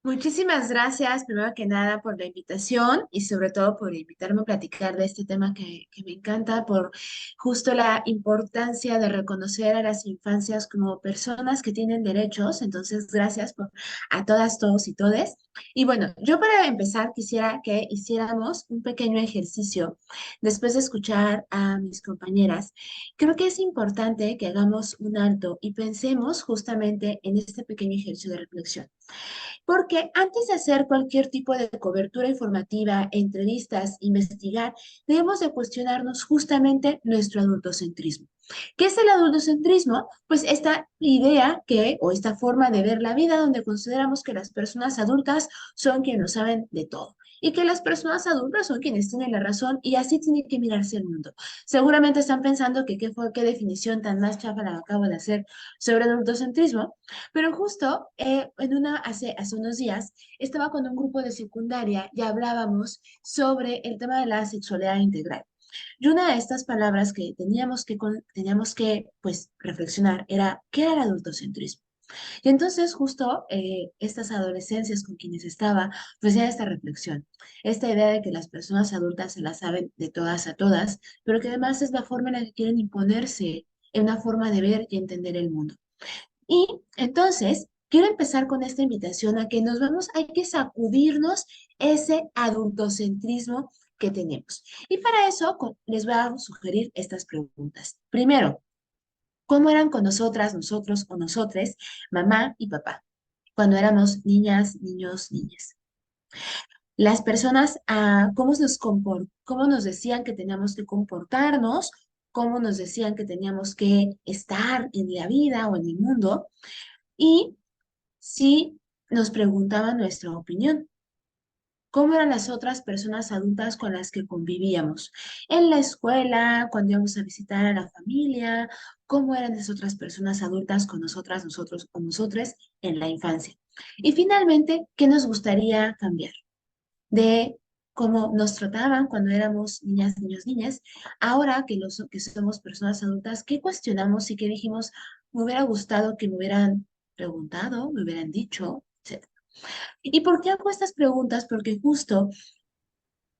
Muchísimas gracias, primero que nada, por la invitación y sobre todo por invitarme a platicar de este tema que me encanta, por justo la importancia de reconocer a las infancias como personas que tienen derechos. Entonces, gracias a todas, todos y todes. Y bueno, yo para empezar quisiera que hiciéramos un pequeño ejercicio después de escuchar a mis compañeras. Creo que es importante que hagamos un alto y pensemos justamente en este pequeño ejercicio de reflexión. Porque antes de hacer cualquier tipo de cobertura informativa, entrevistas, investigar, debemos de cuestionarnos justamente nuestro adultocentrismo. ¿Qué es el adultocentrismo? Pues esta idea o esta forma de ver la vida donde consideramos que las personas adultas son quienes lo saben de todo y que las personas adultas son quienes tienen la razón y así tiene que mirarse el mundo. Seguramente están pensando que qué definición tan más chafa la acabo de hacer sobre el adultocentrismo, pero justo hace unos días estaba con un grupo de secundaria y hablábamos sobre el tema de la sexualidad integral. Y una de estas palabras que teníamos que pues, reflexionar era, ¿qué era el adultocentrismo? Y entonces justo estas adolescencias con quienes estaba, pues ya esta reflexión, esta idea de que las personas adultas se la saben de todas a todas, pero que además es la forma en la que quieren imponerse en una forma de ver y entender el mundo. Y entonces, quiero empezar con esta invitación a que hay que sacudirnos ese adultocentrismo que tenemos. Y para eso les voy a sugerir estas preguntas. Primero, ¿cómo eran con nosotras, nosotros o nosotres, mamá y papá, cuando éramos niñas, niños, niñas? Las personas, cómo nos decían que teníamos que comportarnos, cómo nos decían que teníamos que estar en la vida o en el mundo, y si nos preguntaban nuestra opinión. ¿Cómo eran las otras personas adultas con las que convivíamos? En la escuela, cuando íbamos a visitar a la familia, ¿cómo eran las otras personas adultas con nosotras, nosotros o nosotres en la infancia? Y finalmente, ¿qué nos gustaría cambiar de cómo nos trataban cuando éramos niñas, niños, niñas. Ahora que somos personas adultas, ¿qué cuestionamos y qué dijimos? Me hubiera gustado que me hubieran preguntado, me hubieran dicho, etc. ¿Y por qué hago estas preguntas? Porque justo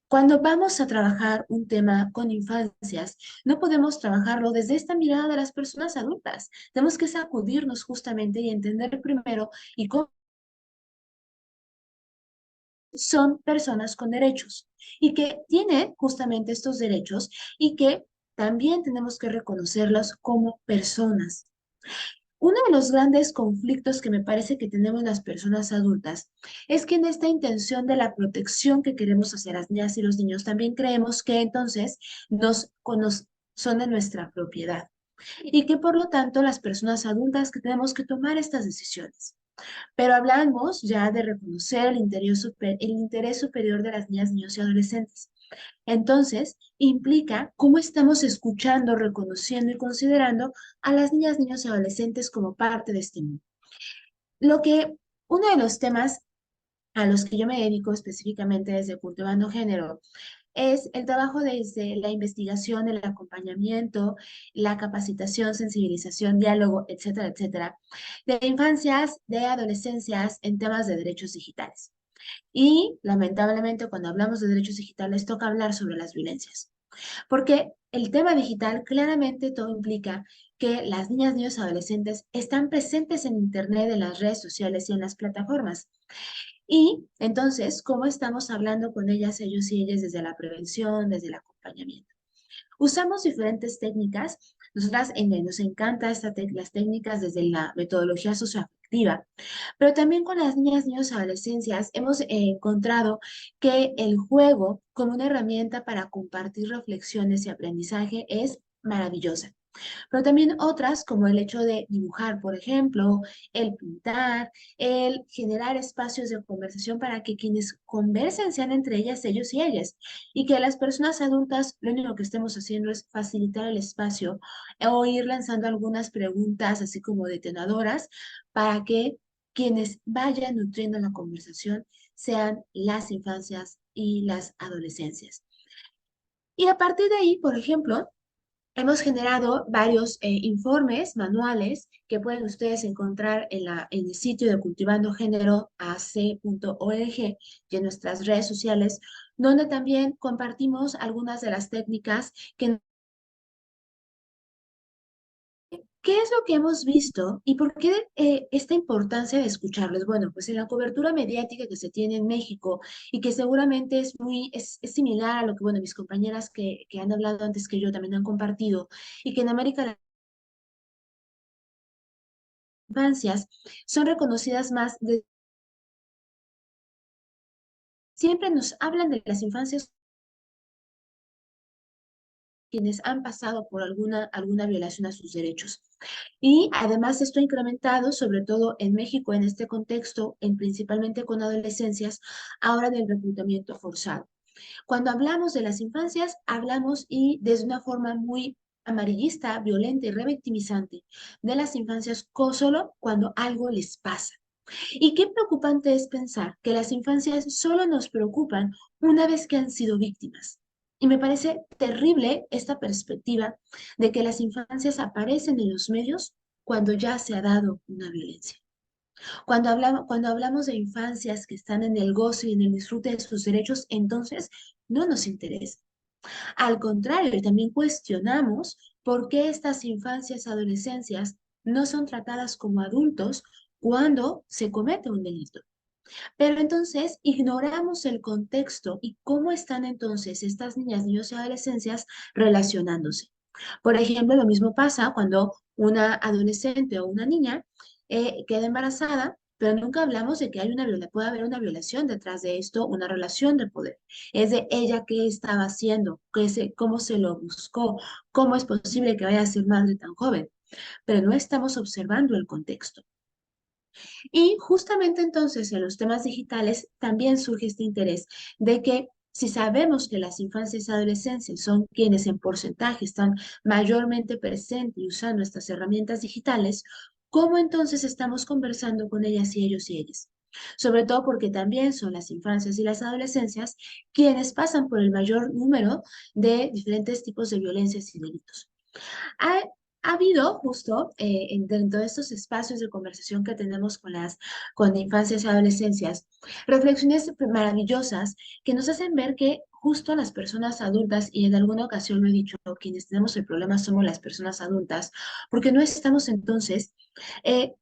cuando vamos a trabajar un tema con infancias, no podemos trabajarlo desde esta mirada de las personas adultas. Tenemos que sacudirnos justamente y entender primero y cómo son personas con derechos y que tienen justamente estos derechos y que también tenemos que reconocerlos como personas. Uno de los grandes conflictos que me parece que tenemos las personas adultas es que en esta intención de la protección que queremos hacia las niñas y los niños, también creemos que entonces son de nuestra propiedad y que por lo tanto las personas adultas que tenemos que tomar estas decisiones. Pero hablamos ya de reconocer el interés superior de las niñas, niños y adolescentes. Entonces, implica cómo estamos escuchando, reconociendo y considerando a las niñas, niños y adolescentes como parte de este mundo. Uno de los temas a los que yo me dedico específicamente desde Cultivando Género es el trabajo desde la investigación, el acompañamiento, la capacitación, sensibilización, diálogo, etcétera, etcétera, de infancias, de adolescencias en temas de derechos digitales. Y lamentablemente cuando hablamos de derechos digitales toca hablar sobre las violencias, porque el tema digital claramente todo implica que las niñas, niños, adolescentes están presentes en Internet, en las redes sociales y en las plataformas. Y entonces, ¿cómo estamos hablando con ellas, ellos y ellas desde la prevención, desde el acompañamiento? Usamos diferentes técnicas. Nosotras nos encanta las técnicas desde la metodología socioafectiva, pero también con las niñas, niños, adolescencias hemos encontrado que el juego como una herramienta para compartir reflexiones y aprendizaje es maravillosa. Pero también otras, como el hecho de dibujar, por ejemplo, el pintar, el generar espacios de conversación para que quienes conversen sean entre ellas, ellos y ellas, y que las personas adultas lo único que estemos haciendo es facilitar el espacio o ir lanzando algunas preguntas así como detonadoras para que quienes vayan nutriendo la conversación sean las infancias y las adolescencias. Y a partir de ahí, por ejemplo, hemos generado varios informes, manuales, que pueden ustedes encontrar en el sitio de cultivandogéneroac.org y en nuestras redes sociales, donde también compartimos algunas de las técnicas que... ¿Qué es lo que hemos visto y por qué esta importancia de escucharles? Bueno, pues en la cobertura mediática que se tiene en México y que seguramente es similar a lo que, bueno, mis compañeras que han hablado antes que yo también han compartido y que en América Latina infancias son reconocidas más siempre nos hablan de las infancias quienes han pasado por alguna violación a sus derechos. Y además esto ha incrementado, sobre todo en México, en este contexto, principalmente con adolescencias, ahora del reclutamiento forzado. Cuando hablamos de las infancias, hablamos y desde una forma muy amarillista, violenta y revictimizante de las infancias solo cuando algo les pasa. Y qué preocupante es pensar que las infancias solo nos preocupan una vez que han sido víctimas. Y me parece terrible esta perspectiva de que las infancias aparecen en los medios cuando ya se ha dado una violencia. Cuando hablamos de infancias que están en el gozo y en el disfrute de sus derechos, entonces no nos interesa. Al contrario, también cuestionamos por qué estas infancias, adolescencias no son tratadas como adultos cuando se comete un delito. Pero entonces ignoramos el contexto y cómo están entonces estas niñas, niños y adolescencias relacionándose. Por ejemplo, lo mismo pasa cuando una adolescente o una niña queda embarazada, pero nunca hablamos de que puede haber una violación detrás de esto, una relación de poder. Es de ella qué estaba haciendo, cómo se lo buscó, cómo es posible que vaya a ser madre tan joven, pero no estamos observando el contexto. Y justamente entonces en los temas digitales también surge este interés de que si sabemos que las infancias y adolescencias son quienes en porcentaje están mayormente presentes y usando estas herramientas digitales, ¿cómo entonces estamos conversando con ellas y ellos y ellas? sobre todo porque también son las infancias y las adolescencias quienes pasan por el mayor número de diferentes tipos de violencias y delitos. Ha, ha habido justo dentro de estos espacios de conversación que tenemos con infancias y adolescencias, reflexiones maravillosas que nos hacen ver que justo las personas adultas, y en alguna ocasión lo he dicho, quienes tenemos el problema somos las personas adultas, porque no estamos entonces eh,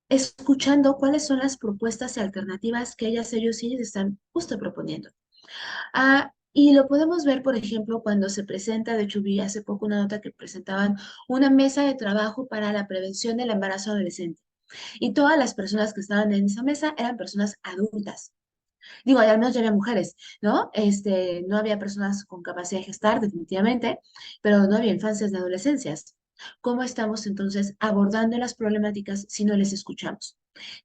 escuchando cuáles son las propuestas y alternativas que ellos y ellas están justo proponiendo. Y lo podemos ver, por ejemplo, cuando se presenta, de hecho vi hace poco una nota que presentaban una mesa de trabajo para la prevención del embarazo adolescente. Y todas las personas que estaban en esa mesa eran personas adultas. Digo, al menos ya había mujeres, ¿no? No había personas con capacidad de gestar, definitivamente, pero no había infancias ni adolescencias. ¿Cómo estamos entonces abordando las problemáticas si no les escuchamos?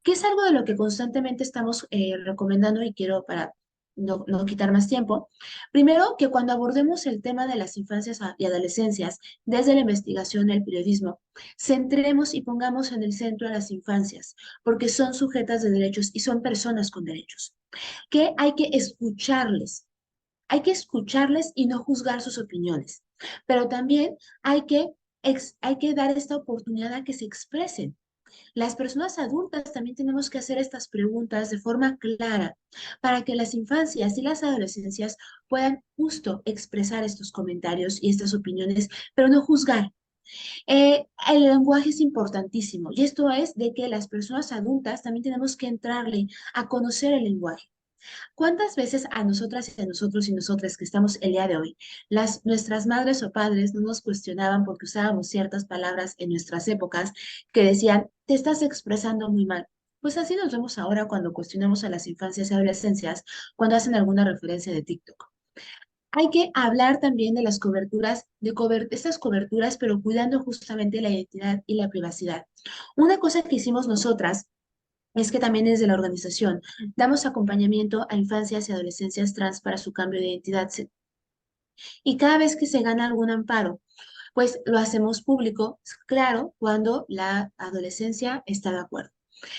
Que es algo de lo que constantemente estamos recomendando y quiero para no quitar más tiempo. Primero, que cuando abordemos el tema de las infancias y adolescencias desde la investigación y el periodismo, centremos y pongamos en el centro a las infancias, porque son sujetas de derechos y son personas con derechos, que hay que escucharles y no juzgar sus opiniones, pero también hay que dar esta oportunidad a que se expresen. Las personas adultas también tenemos que hacer estas preguntas de forma clara para que las infancias y las adolescencias puedan justo expresar estos comentarios y estas opiniones, pero no juzgar. El lenguaje es importantísimo y esto es de que las personas adultas también tenemos que entrarle a conocer el lenguaje. ¿Cuántas veces a nosotras y a nosotros y nosotras que estamos el día de hoy, nuestras madres o padres no nos cuestionaban porque usábamos ciertas palabras en nuestras épocas que decían, te estás expresando muy mal? Pues así nos vemos ahora cuando cuestionamos a las infancias y adolescencias, cuando hacen alguna referencia de TikTok. Hay que hablar también de las coberturas, estas coberturas, pero cuidando justamente la identidad y la privacidad. Una cosa que hicimos nosotras es que también desde la organización damos acompañamiento a infancias y adolescencias trans para su cambio de identidad. Y cada vez que se gana algún amparo, pues lo hacemos público, claro, cuando la adolescencia está de acuerdo.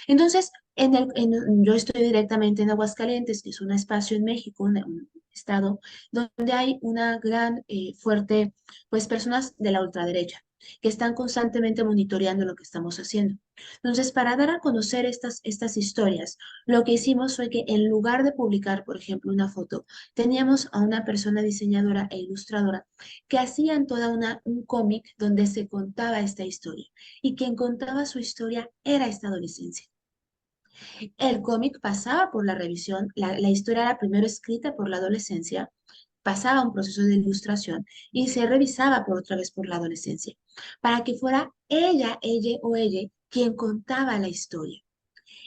Entonces, yo estoy directamente en Aguascalientes, que es un espacio en México, un estado donde hay una gran, fuerte, pues personas de la ultraderecha que están constantemente monitoreando lo que estamos haciendo. Entonces, para dar a conocer estas historias, lo que hicimos fue que en lugar de publicar, por ejemplo, una foto, teníamos a una persona diseñadora e ilustradora que hacían un cómic donde se contaba esta historia y quien contaba su historia era esta adolescencia. El cómic pasaba por la revisión, la historia era primero escrita por la adolescencia, pasaba un proceso de ilustración y se revisaba por otra vez por la adolescencia, para que fuera ella o ella quien contaba la historia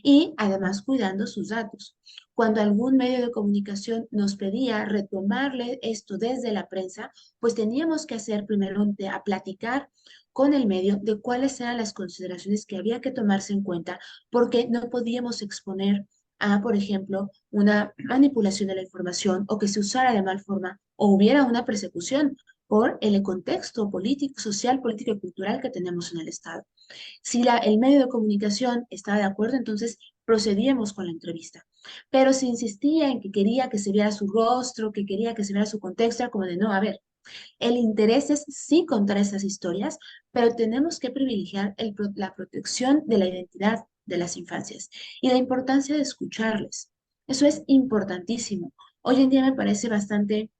y además cuidando sus datos. Cuando algún medio de comunicación nos pedía retomarle esto desde la prensa, pues teníamos que hacer primero a platicar con el medio de cuáles eran las consideraciones que había que tomarse en cuenta, porque no podíamos exponer a, por ejemplo, una manipulación de la información o que se usara de mal forma o hubiera una persecución por el contexto político, social, político y cultural que tenemos en el Estado. Si el medio de comunicación estaba de acuerdo, entonces procedíamos con la entrevista. Pero si insistía en que quería que se viera su rostro, que quería que se viera su contexto, era como de no, a ver, el interés es sí contar esas historias, pero tenemos que privilegiar la protección de la identidad de las infancias y la importancia de escucharles. Eso es importantísimo. Hoy en día me parece bastante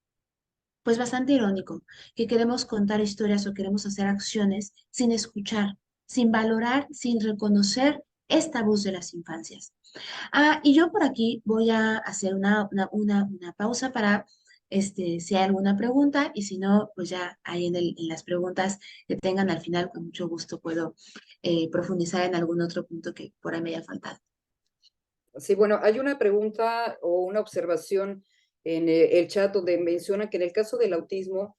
irónico que queremos contar historias o queremos hacer acciones sin escuchar, sin valorar, sin reconocer esta voz de las infancias. Y yo por aquí voy a hacer una pausa para si hay alguna pregunta y si no, pues ya ahí en las preguntas que tengan al final, con mucho gusto puedo profundizar en algún otro punto que por ahí me haya faltado. Sí, bueno, hay una pregunta o una observación en el chat donde menciona que en el caso del autismo,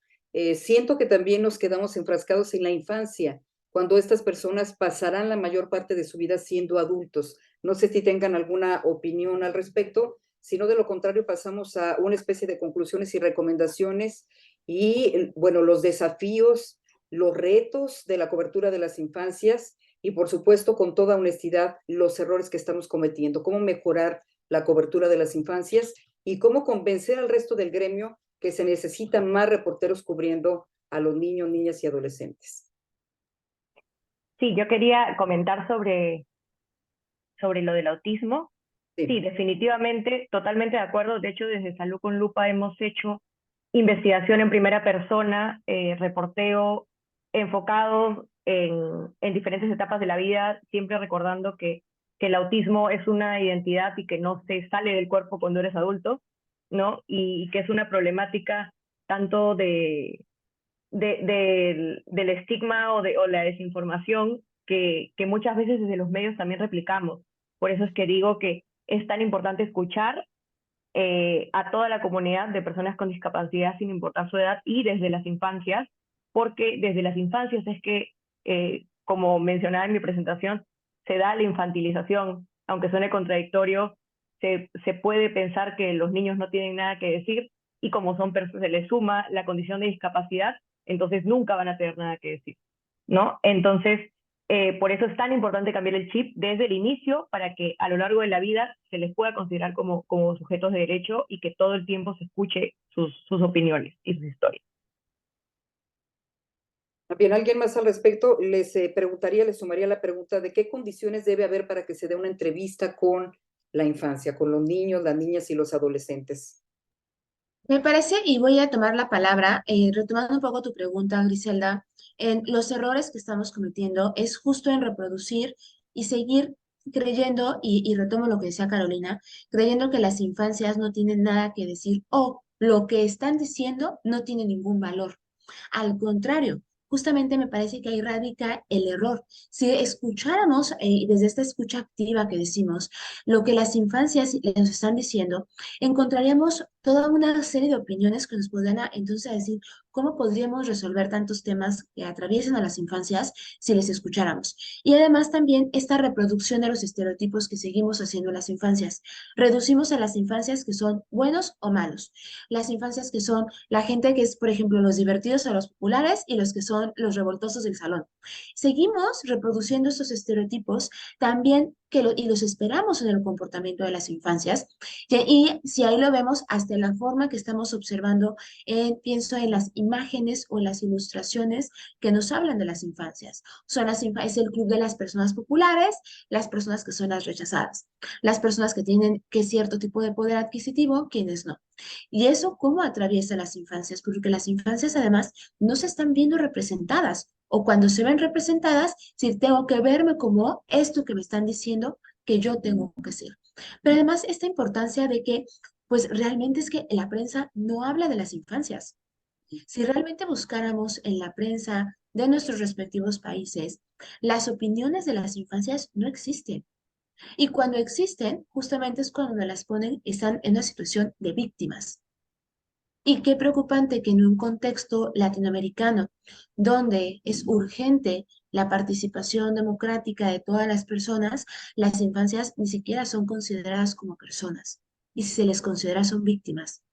siento que también nos quedamos enfrascados en la infancia, cuando estas personas pasarán la mayor parte de su vida siendo adultos. No sé si tengan alguna opinión al respecto, sino de lo contrario pasamos a una especie de conclusiones y recomendaciones y, bueno, los desafíos, los retos de la cobertura de las infancias y, por supuesto, con toda honestidad, los errores que estamos cometiendo, cómo mejorar la cobertura de las infancias y cómo convencer al resto del gremio que se necesitan más reporteros cubriendo a los niños, niñas y adolescentes. Sí, yo quería comentar sobre lo del autismo. Sí, definitivamente, totalmente de acuerdo. De hecho, desde Salud con Lupa hemos hecho investigación en primera persona, reporteo enfocados en diferentes etapas de la vida, siempre recordando que el autismo es una identidad y que no se sale del cuerpo cuando eres adulto, ¿no? Y que es una problemática tanto del estigma o la desinformación que muchas veces desde los medios también replicamos. Por eso es que digo que es tan importante escuchar a toda la comunidad de personas con discapacidad sin importar su edad y desde las infancias, porque desde las infancias es que, como mencionaba en mi presentación, se da la infantilización. Aunque suene contradictorio, se puede pensar que los niños no tienen nada que decir y como se les suma la condición de discapacidad, entonces nunca van a tener nada que decir, ¿no? Entonces, por eso es tan importante cambiar el chip desde el inicio para que a lo largo de la vida se les pueda considerar como sujetos de derecho y que todo el tiempo se escuche sus opiniones y sus historias. Bien, ¿alguien más al respecto? Les sumaría la pregunta de qué condiciones debe haber para que se dé una entrevista con la infancia, con los niños, las niñas y los adolescentes. Me parece, y voy a tomar la palabra, retomando un poco tu pregunta, Griselda, en los errores que estamos cometiendo es justo en reproducir y seguir creyendo, y retomo lo que decía Carolina, creyendo que las infancias no tienen nada que decir o lo que están diciendo no tiene ningún valor. Al contrario, justamente me parece que ahí radica el error. Si escucháramos, desde esta escucha activa que decimos, lo que las infancias nos están diciendo, encontraríamos toda una serie de opiniones que nos podrían entonces decir cómo podríamos resolver tantos temas que atraviesen a las infancias si les escucháramos. Y además también esta reproducción de los estereotipos que seguimos haciendo en las infancias. Reducimos a las infancias que son buenos o malos. Las infancias que son la gente que es, por ejemplo, los divertidos o los populares y los que son los revoltosos del salón. Seguimos reproduciendo estos estereotipos también y los esperamos en el comportamiento de las infancias. Y si ahí lo vemos, hasta la forma que estamos observando, pienso en las imágenes o las ilustraciones que nos hablan de las infancias. Es el club de las personas populares, las personas que son las rechazadas, las personas que tienen cierto tipo de poder adquisitivo, quienes no. Y eso, ¿cómo atraviesa las infancias? Porque las infancias además no se están viendo representadas, o cuando se ven representadas, si tengo que verme como esto que me están diciendo que yo tengo que ser. Pero además esta importancia de que, pues realmente es que la prensa no habla de las infancias. Si realmente buscáramos en la prensa de nuestros respectivos países, las opiniones de las infancias no existen. Y cuando existen, justamente es cuando las ponen, están en una situación de víctimas. Y qué preocupante que en un contexto latinoamericano, donde es urgente la participación democrática de todas las personas, las infancias ni siquiera son consideradas como personas. Y si se les considera, son víctimas.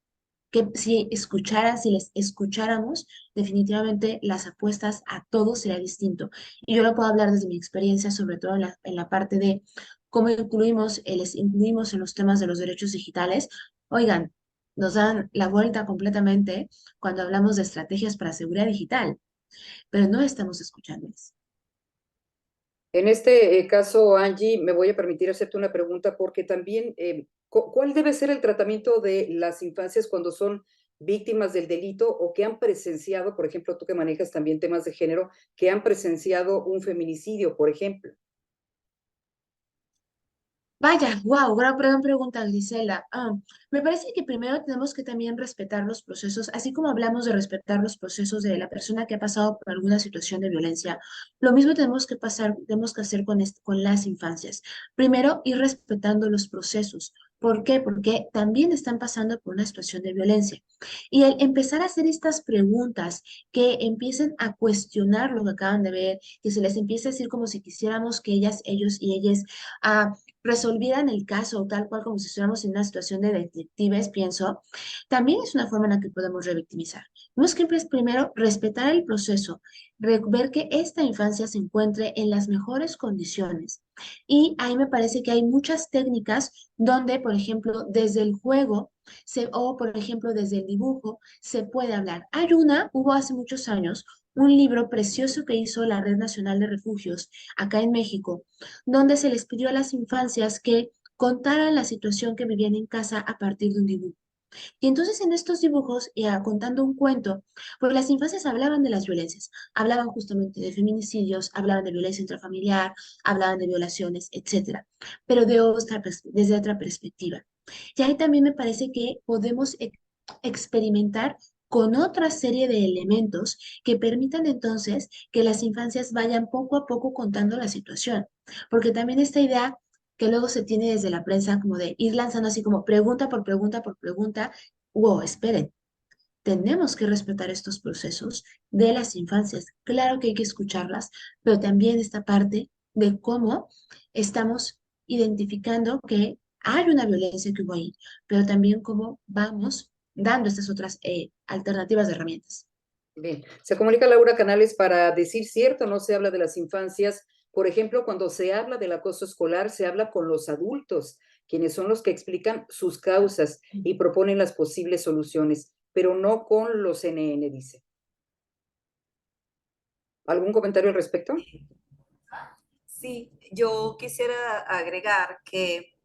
Que si les escucháramos, definitivamente las apuestas a todos sería distinto. Y yo lo puedo hablar desde mi experiencia, sobre todo en la parte de cómo les incluimos en los temas de los derechos digitales. Oigan, nos dan la vuelta completamente cuando hablamos de estrategias para seguridad digital, pero no estamos escuchándoles. En este caso, Angie, me voy a permitir hacerte una pregunta porque también, ¿cuál debe ser el tratamiento de las infancias cuando son víctimas del delito o que han presenciado, por ejemplo, tú que manejas también temas de género, que han presenciado un feminicidio, por ejemplo? Vaya, wow, gran pregunta, Gisela. Me parece que primero tenemos que también respetar los procesos, así como hablamos de respetar los procesos de la persona que ha pasado por alguna situación de violencia. Lo mismo tenemos que hacer con las infancias. Primero, ir respetando los procesos. ¿Por qué? Porque también están pasando por una situación de violencia. Y el empezar a hacer estas preguntas que empiecen a cuestionar lo que acaban de ver, que se les empiece a decir como si quisiéramos que ellas, ellos y ellas resolvieran el caso tal cual como si estuviéramos en una situación de detectives, pienso, también es una forma en la que podemos revictimizar. Tenemos que primero respetar el proceso, ver que esta infancia se encuentre en las mejores condiciones. Y ahí me parece que hay muchas técnicas donde, por ejemplo, desde el juego o, por ejemplo, desde el dibujo se puede hablar. Hubo hace muchos años un libro precioso que hizo la Red Nacional de Refugios acá en México, donde se les pidió a las infancias que contaran la situación que vivían en casa a partir de un dibujo. Y entonces en estos dibujos, contando un cuento, pues las infancias hablaban de las violencias, hablaban justamente de feminicidios, hablaban de violencia intrafamiliar, hablaban de violaciones, etcétera, pero desde otra perspectiva. Y ahí también me parece que podemos experimentar con otra serie de elementos que permitan entonces que las infancias vayan poco a poco contando la situación. Porque también esta idea que luego se tiene desde la prensa como de ir lanzando así como pregunta por pregunta por pregunta, wow, esperen, tenemos que respetar estos procesos de las infancias. Claro que hay que escucharlas, pero también esta parte de cómo estamos identificando que hay una violencia que hubo ahí, pero también cómo vamos dando estas otras alternativas de herramientas. Bien, se comunica Laura Canales para decir cierto, no se habla de las infancias. Por ejemplo, cuando se habla del acoso escolar, se habla con los adultos, quienes son los que explican sus causas y proponen las posibles soluciones, pero no con los NN, dice. ¿Algún comentario al respecto? Sí, yo quisiera agregar que,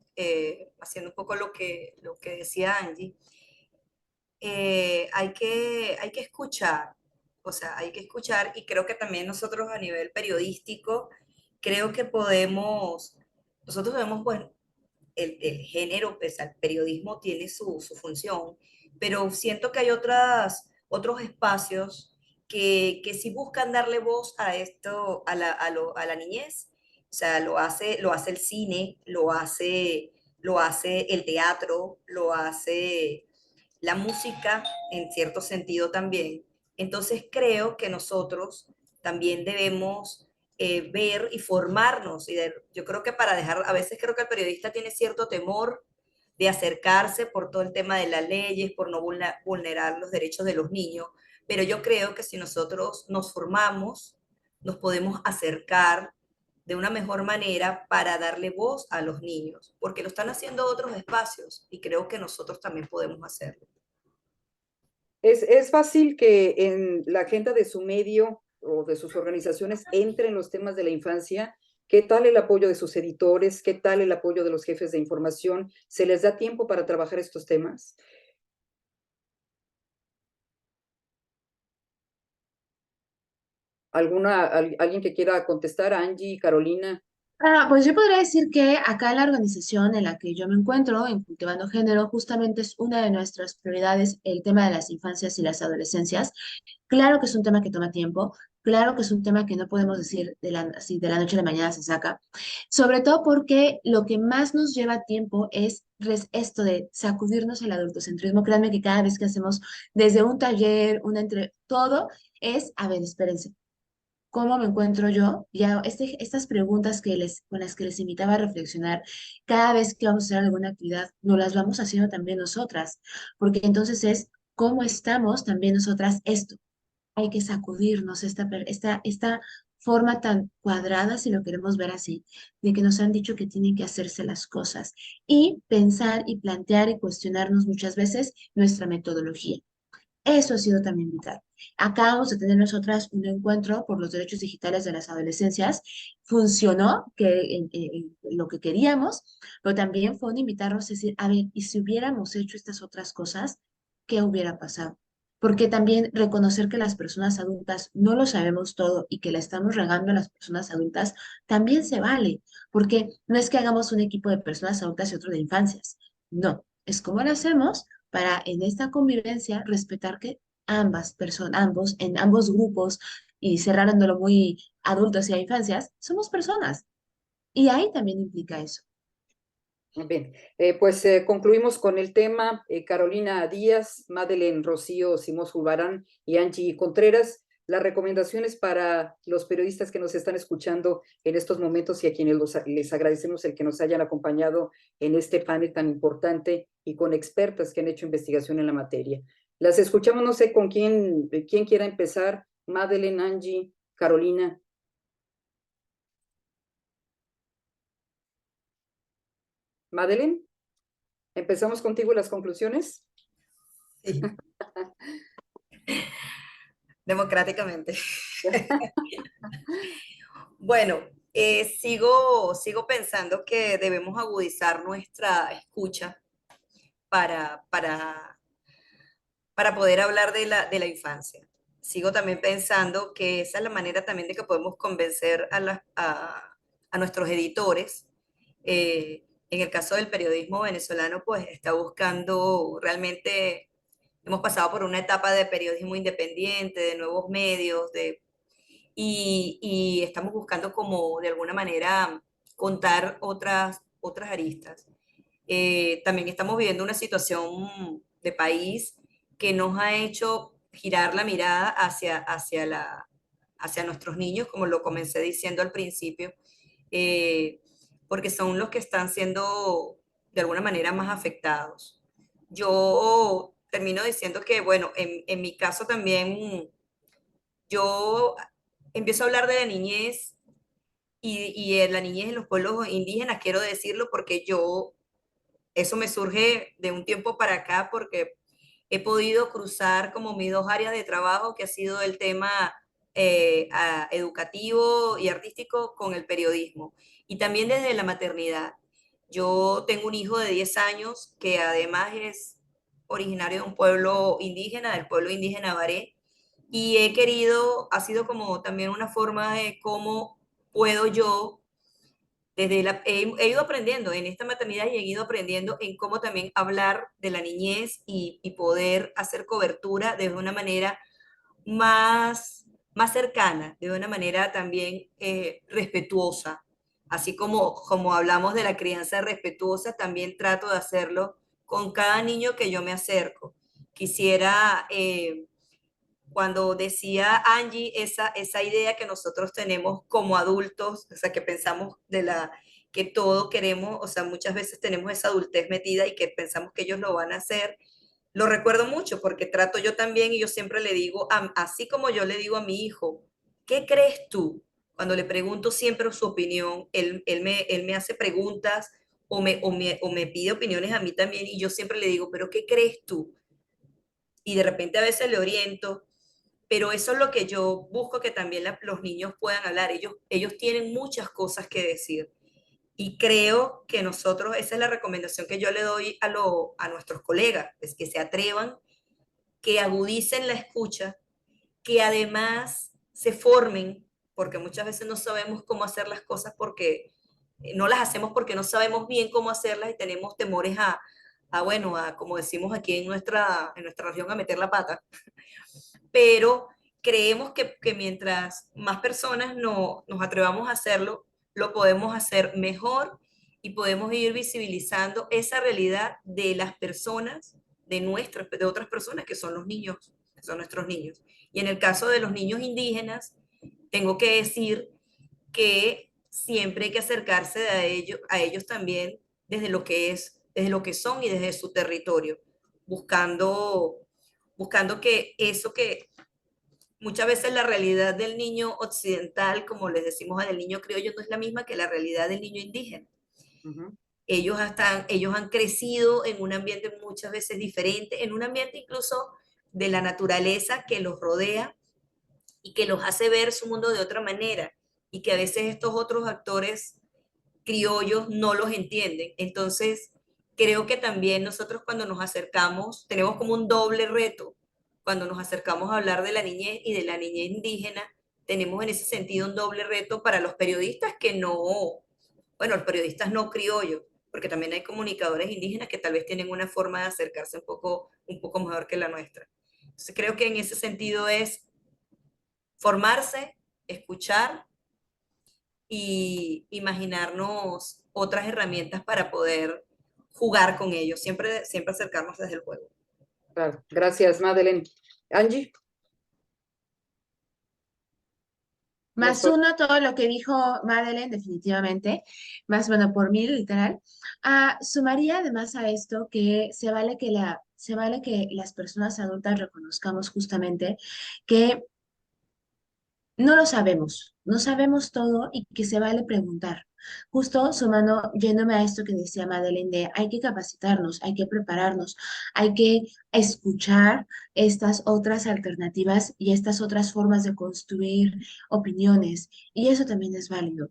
haciendo un poco lo que decía Angie, hay que escuchar, o sea, hay que escuchar y creo que también nosotros a nivel periodístico, creo que nosotros vemos, pues, el género, pues, el periodismo tiene su función, pero siento que hay otros espacios que sí buscan darle voz a esto, a la niñez. O sea, lo hace el cine, lo hace el teatro, lo hace la música en cierto sentido también. Entonces creo que nosotros también debemos ver y formarnos. Yo creo que a veces creo que el periodista tiene cierto temor de acercarse por todo el tema de las leyes, por no vulnerar los derechos de los niños, pero yo creo que si nosotros nos formamos, nos podemos acercar de una mejor manera para darle voz a los niños, porque lo están haciendo otros espacios y creo que nosotros también podemos hacerlo. Es fácil que en la agenda de su medio o de sus organizaciones entren los temas de la infancia. ¿Qué tal el apoyo de sus editores? ¿Qué tal el apoyo de los jefes de información? ¿Se les da tiempo para trabajar estos temas? ¿Alguien que quiera contestar? Angie, Carolina. Pues yo podría decir que acá en la organización en la que yo me encuentro, en Cultivando Género, justamente es una de nuestras prioridades el tema de las infancias y las adolescencias. Claro que es un tema que toma tiempo, claro que es un tema que no podemos decir así de la noche a la mañana se saca, sobre todo porque lo que más nos lleva tiempo es esto de sacudirnos el adultocentrismo. Créanme que cada vez que hacemos desde un taller, todo es, a ver, espérense. ¿Cómo me encuentro yo? Ya estas preguntas con las que les invitaba a reflexionar, cada vez que vamos a hacer alguna actividad, nos las vamos haciendo también nosotras, porque entonces es cómo estamos también nosotras esto. Hay que sacudirnos esta forma tan cuadrada, si lo queremos ver así, de que nos han dicho que tienen que hacerse las cosas y pensar y plantear y cuestionarnos muchas veces nuestra metodología. Eso ha sido también vital. Acabamos de tener nosotras un encuentro por los derechos digitales de las adolescencias. Funcionó lo que queríamos, pero también fue un invitarnos a decir, a ver, ¿y si hubiéramos hecho estas otras cosas, qué hubiera pasado? Porque también reconocer que las personas adultas no lo sabemos todo y que la estamos regando a las personas adultas también se vale, porque no es que hagamos un equipo de personas adultas y otro de infancias. No, es como lo hacemos para en esta convivencia respetar que en ambos grupos y cerrándolo muy adultos y a infancias, somos personas. Y ahí también implica eso. Bien, pues concluimos con el tema. Carolina Díaz, Madeleine Rocío Simós Jubarán y Angie Contreras. Las recomendaciones para los periodistas que nos están escuchando en estos momentos y a quienes les agradecemos el que nos hayan acompañado en este panel tan importante y con expertas que han hecho investigación en la materia. Las escuchamos, no sé con quién quiera empezar. Madeleine, Angie, Carolina. Madeleine, ¿empezamos contigo las conclusiones? Sí. Democráticamente. Bueno, sigo pensando que debemos agudizar nuestra escucha para, para, para poder hablar de la infancia. Sigo también pensando que esa es la manera también de que podemos convencer a nuestros editores. En el caso del periodismo venezolano, pues está buscando realmente, hemos pasado por una etapa de periodismo independiente, de nuevos medios, y estamos buscando como de alguna manera contar otras aristas. También estamos viviendo una situación de país que nos ha hecho girar la mirada hacia nuestros niños, como lo comencé diciendo al principio, porque son los que están siendo de alguna manera más afectados. Yo termino diciendo que, bueno, en mi caso también, yo empiezo a hablar de la niñez y la niñez en los pueblos indígenas, quiero decirlo porque eso me surge de un tiempo para acá porque he podido cruzar como mis dos áreas de trabajo, que ha sido el tema educativo y artístico con el periodismo. Y también desde la maternidad. Yo tengo un hijo de 10 años que además es originario de un pueblo indígena, del pueblo indígena Baré, y ha sido como también una forma de cómo puedo yo he ido aprendiendo en esta maternidad y he ido aprendiendo en cómo también hablar de la niñez y poder hacer cobertura de una manera más cercana, de una manera también respetuosa. Así como hablamos de la crianza respetuosa, también trato de hacerlo con cada niño que yo me acerco. Quisiera cuando decía Angie esa idea que nosotros tenemos como adultos, o sea, que pensamos que todo queremos, o sea, muchas veces tenemos esa adultez metida y que pensamos que ellos lo van a hacer. Lo recuerdo mucho porque trato yo también y yo siempre le digo, así como yo le digo a mi hijo, ¿qué crees tú? Cuando le pregunto siempre su opinión, él me hace preguntas o me pide opiniones a mí también y yo siempre le digo, ¿pero qué crees tú? Y de repente a veces le oriento, pero eso es lo que yo busco que también los niños puedan hablar. Ellos tienen muchas cosas que decir. Y creo que nosotros, esa es la recomendación que yo le doy a nuestros colegas, es que se atrevan, que agudicen la escucha, que además se formen, porque muchas veces no sabemos cómo hacer las cosas porque no las hacemos porque no sabemos bien cómo hacerlas y tenemos temores bueno, como decimos aquí en nuestra región, a meter la pata. Pero creemos que mientras más personas nos atrevamos a hacerlo, lo podemos hacer mejor y podemos ir visibilizando esa realidad de las personas, de otras personas que son los niños, que son nuestros niños. Y en el caso de los niños indígenas, tengo que decir que siempre hay que acercarse a ellos también desde lo que son y desde su territorio, buscando que eso que muchas veces la realidad del niño occidental, como les decimos del niño criollo, no es la misma que la realidad del niño indígena. Ujú. Ellos han crecido en un ambiente muchas veces diferente, en un ambiente incluso de la naturaleza que los rodea y que los hace ver su mundo de otra manera y que a veces estos otros actores criollos no los entienden. Entonces, creo que también nosotros cuando nos acercamos, tenemos como un doble reto. Cuando nos acercamos a hablar de la niñez y de la niñez indígena, tenemos en ese sentido un doble reto para los periodistas los periodistas no criollos, porque también hay comunicadores indígenas que tal vez tienen una forma de acercarse un poco mejor que la nuestra. Entonces, creo que en ese sentido es formarse, escuchar y imaginarnos otras herramientas para poder jugar con ellos, siempre acercarnos desde el juego. Claro. Gracias, Madeleine. Angie. Más uno a todo lo que dijo Madeleine, definitivamente. Más bueno por mí, literal. Sumaría además a esto que se vale que se vale que las personas adultas reconozcamos justamente que no lo sabemos, no sabemos todo y que se vale preguntar. Justo sumando, yéndome a esto que decía Madeleine, de hay que capacitarnos, hay que prepararnos, hay que escuchar estas otras alternativas y estas otras formas de construir opiniones, y eso también es válido.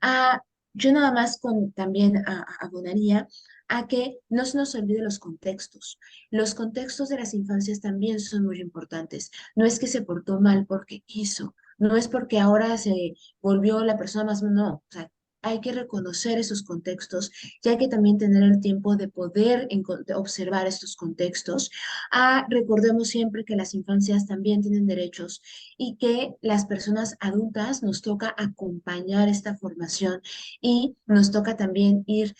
Ah, yo nada más también abonaría a que no se nos olvide los contextos. Los contextos de las infancias también son muy importantes. No es que se portó mal porque quiso, no es porque ahora se volvió la persona más, no, o sea, hay que reconocer esos contextos y hay que también tener el tiempo de poder de observar estos contextos. Recordemos siempre que las infancias también tienen derechos y que las personas adultas nos toca acompañar esta formación y nos toca también ir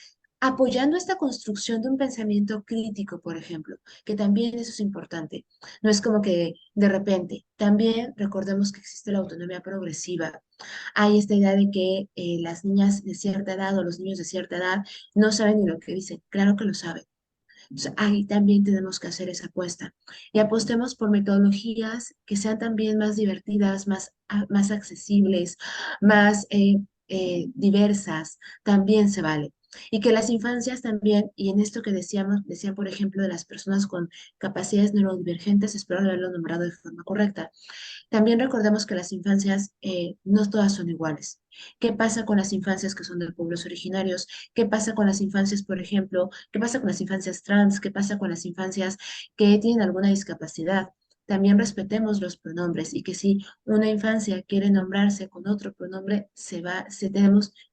apoyando esta construcción de un pensamiento crítico, por ejemplo, que también eso es importante. No es como que de repente, también recordemos que existe la autonomía progresiva. Hay esta idea de que las niñas de cierta edad o los niños de cierta edad no saben ni lo que dicen. Claro que lo saben. Entonces, ahí también tenemos que hacer esa apuesta. Y apostemos por metodologías que sean también más divertidas, más accesibles, más diversas. También se vale. Y que las infancias también, y en esto que decían por ejemplo de las personas con capacidades neurodivergentes, espero haberlo nombrado de forma correcta, también recordemos que las infancias no todas son iguales. ¿Qué pasa con las infancias que son de pueblos originarios? ¿Qué pasa con las infancias, por ejemplo? ¿Qué pasa con las infancias trans? ¿Qué pasa con las infancias que tienen alguna discapacidad? También respetemos los pronombres y que si una infancia quiere nombrarse con otro pronombre,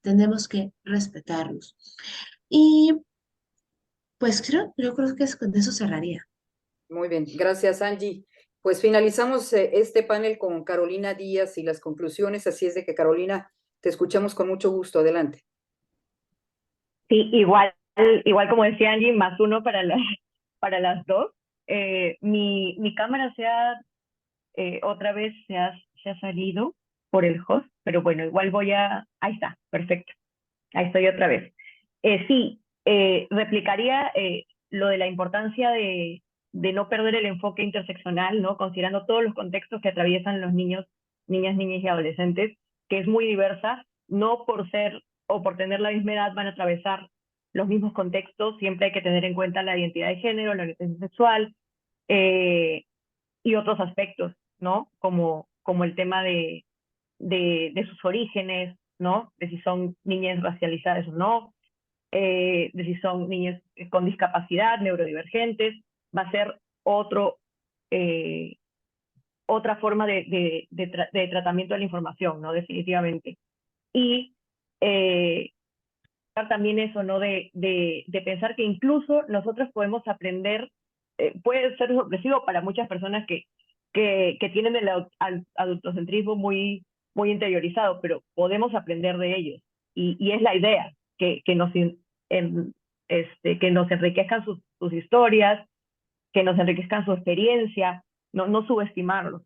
tenemos que respetarlos. Y pues yo creo que con eso cerraría. Muy bien, gracias Angie. Pues finalizamos este panel con Carolina Díaz y las conclusiones, así es de que Carolina, te escuchamos con mucho gusto, adelante. Sí, igual como decía Angie, +1 para las dos. Mi cámara otra vez se ha salido por el host, pero bueno, igual ahí está, perfecto. Ahí estoy otra vez. Sí, replicaría lo de la importancia de no perder el enfoque interseccional, ¿no? Considerando todos los contextos que atraviesan los niños, niñas y adolescentes, que es muy diversa, no por ser o por tener la misma edad van a atravesar los mismos contextos, siempre hay que tener en cuenta la identidad de género, la orientación sexual y otros aspectos, ¿no? Como el tema de sus orígenes, ¿no? De si son niñas racializadas o no, de si son niñas con discapacidad, neurodivergentes, va a ser otra forma de tratamiento de la información, ¿no? Definitivamente. Y también eso, ¿no? De pensar que incluso nosotros podemos aprender, puede ser sorpresivo para muchas personas que tienen el adultocentrismo muy interiorizado, pero podemos aprender de ellos. Y es la idea, que nos enriquezcan sus historias, que nos enriquezcan su experiencia, no subestimarlos.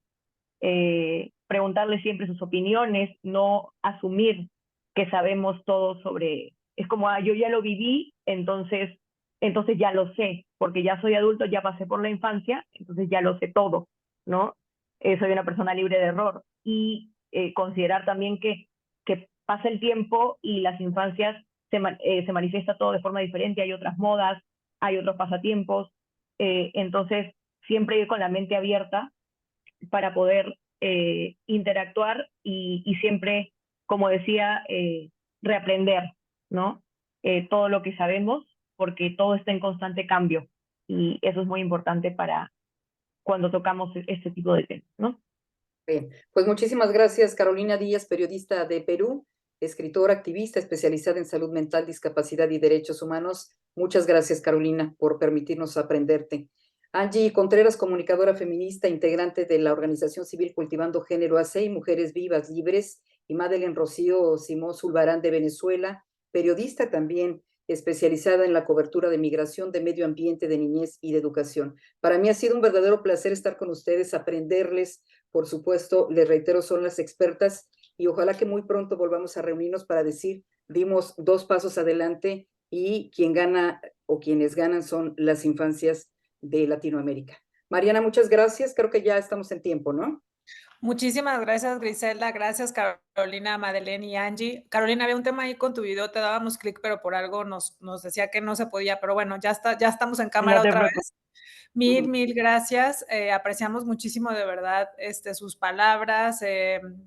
Preguntarles siempre sus opiniones, no asumir que sabemos todo sobre, es como, yo ya lo viví, entonces ya lo sé, porque ya soy adulto, ya pasé por la infancia, entonces ya lo sé todo, ¿no? Soy una persona libre de error. Y considerar también que pasa el tiempo y las infancias se manifiesta todo de forma diferente, hay otras modas, hay otros pasatiempos, entonces siempre ir con la mente abierta para poder interactuar y siempre, como decía, reaprender, ¿no? Todo lo que sabemos, porque todo está en constante cambio y eso es muy importante para cuando tocamos este tipo de temas, ¿no? Bien, pues muchísimas gracias, Carolina Díaz, periodista de Perú, escritora, activista especializada en salud mental, discapacidad y derechos humanos. Muchas gracias, Carolina, por permitirnos aprenderte. Angie Contreras, comunicadora feminista, integrante de la organización civil Cultivando Género AC y Mujeres Vivas Libres, y Madeleine Rocío Simón Zulbarán de Venezuela, periodista también especializada en la cobertura de migración, de medio ambiente, de niñez y de educación. Para mí ha sido un verdadero placer estar con ustedes, aprenderles. Por supuesto, les reitero, son las expertas y ojalá que muy pronto volvamos a reunirnos para decir, dimos 2 pasos adelante y quien gana o quienes ganan son las infancias de Latinoamérica. Mariana, muchas gracias. Creo que ya estamos en tiempo, ¿no? Muchísimas gracias, Griselda. Gracias, Carolina, Madeleine y Angie. Carolina, había un tema ahí con tu video, te dábamos clic, pero por algo nos decía que no se podía. Pero bueno, ya estamos en cámara No te otra preocupes. vez. Mil gracias. Apreciamos muchísimo de verdad sus palabras,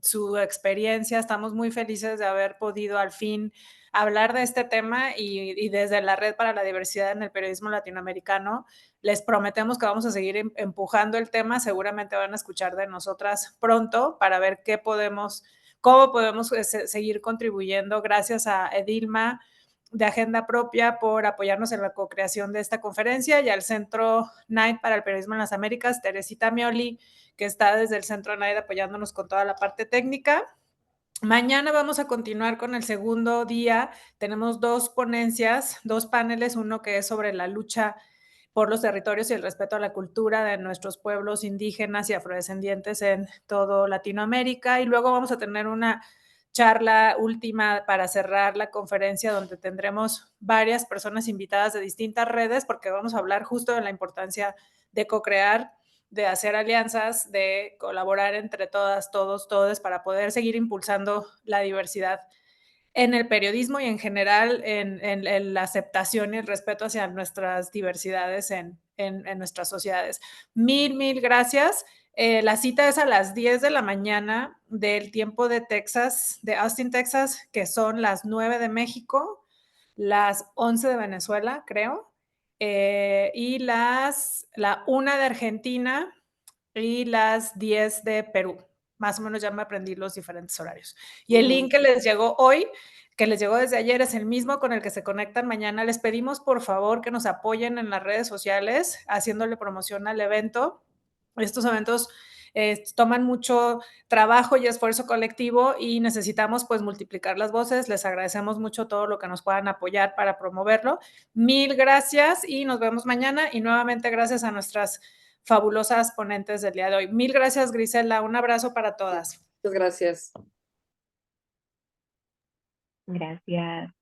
su experiencia. Estamos muy felices de haber podido al fin hablar de este tema y desde la Red para la Diversidad en el Periodismo Latinoamericano les prometemos que vamos a seguir empujando el tema. Seguramente van a escuchar de nosotras pronto para ver cómo podemos seguir contribuyendo. Gracias a Edilma de Agenda Propia por apoyarnos en la co-creación de esta conferencia y al Centro Knight para el Periodismo en las Américas, Teresita Mioli, que está desde el Centro Knight apoyándonos con toda la parte técnica. Mañana vamos a continuar con el segundo día. Tenemos 2 ponencias, 2 paneles, uno que es sobre la lucha por los territorios y el respeto a la cultura de nuestros pueblos indígenas y afrodescendientes en todo Latinoamérica. Y luego vamos a tener una charla última para cerrar la conferencia donde tendremos varias personas invitadas de distintas redes porque vamos a hablar justo de la importancia de co-crear, de hacer alianzas, de colaborar entre todas, todos, todes para poder seguir impulsando la diversidad en el periodismo y en general en la aceptación y el respeto hacia nuestras diversidades en nuestras sociedades. Mil gracias. La cita es a las 10 de la mañana del tiempo de Texas, de Austin, Texas, que son las 9 de México, las 11 de Venezuela, creo, y la 1 de Argentina y las 10 de Perú. Más o menos ya me aprendí los diferentes horarios. Y el link que les llegó hoy, que les llegó desde ayer, es el mismo con el que se conectan mañana. Les pedimos, por favor, que nos apoyen en las redes sociales, haciéndole promoción al evento. Estos eventos toman mucho trabajo y esfuerzo colectivo y necesitamos pues multiplicar las voces. Les agradecemos mucho todo lo que nos puedan apoyar para promoverlo. Mil gracias y nos vemos mañana. Y nuevamente gracias a nuestras fabulosas ponentes del día de hoy. Mil gracias, Griselda. Un abrazo para todas. Muchas gracias. Gracias.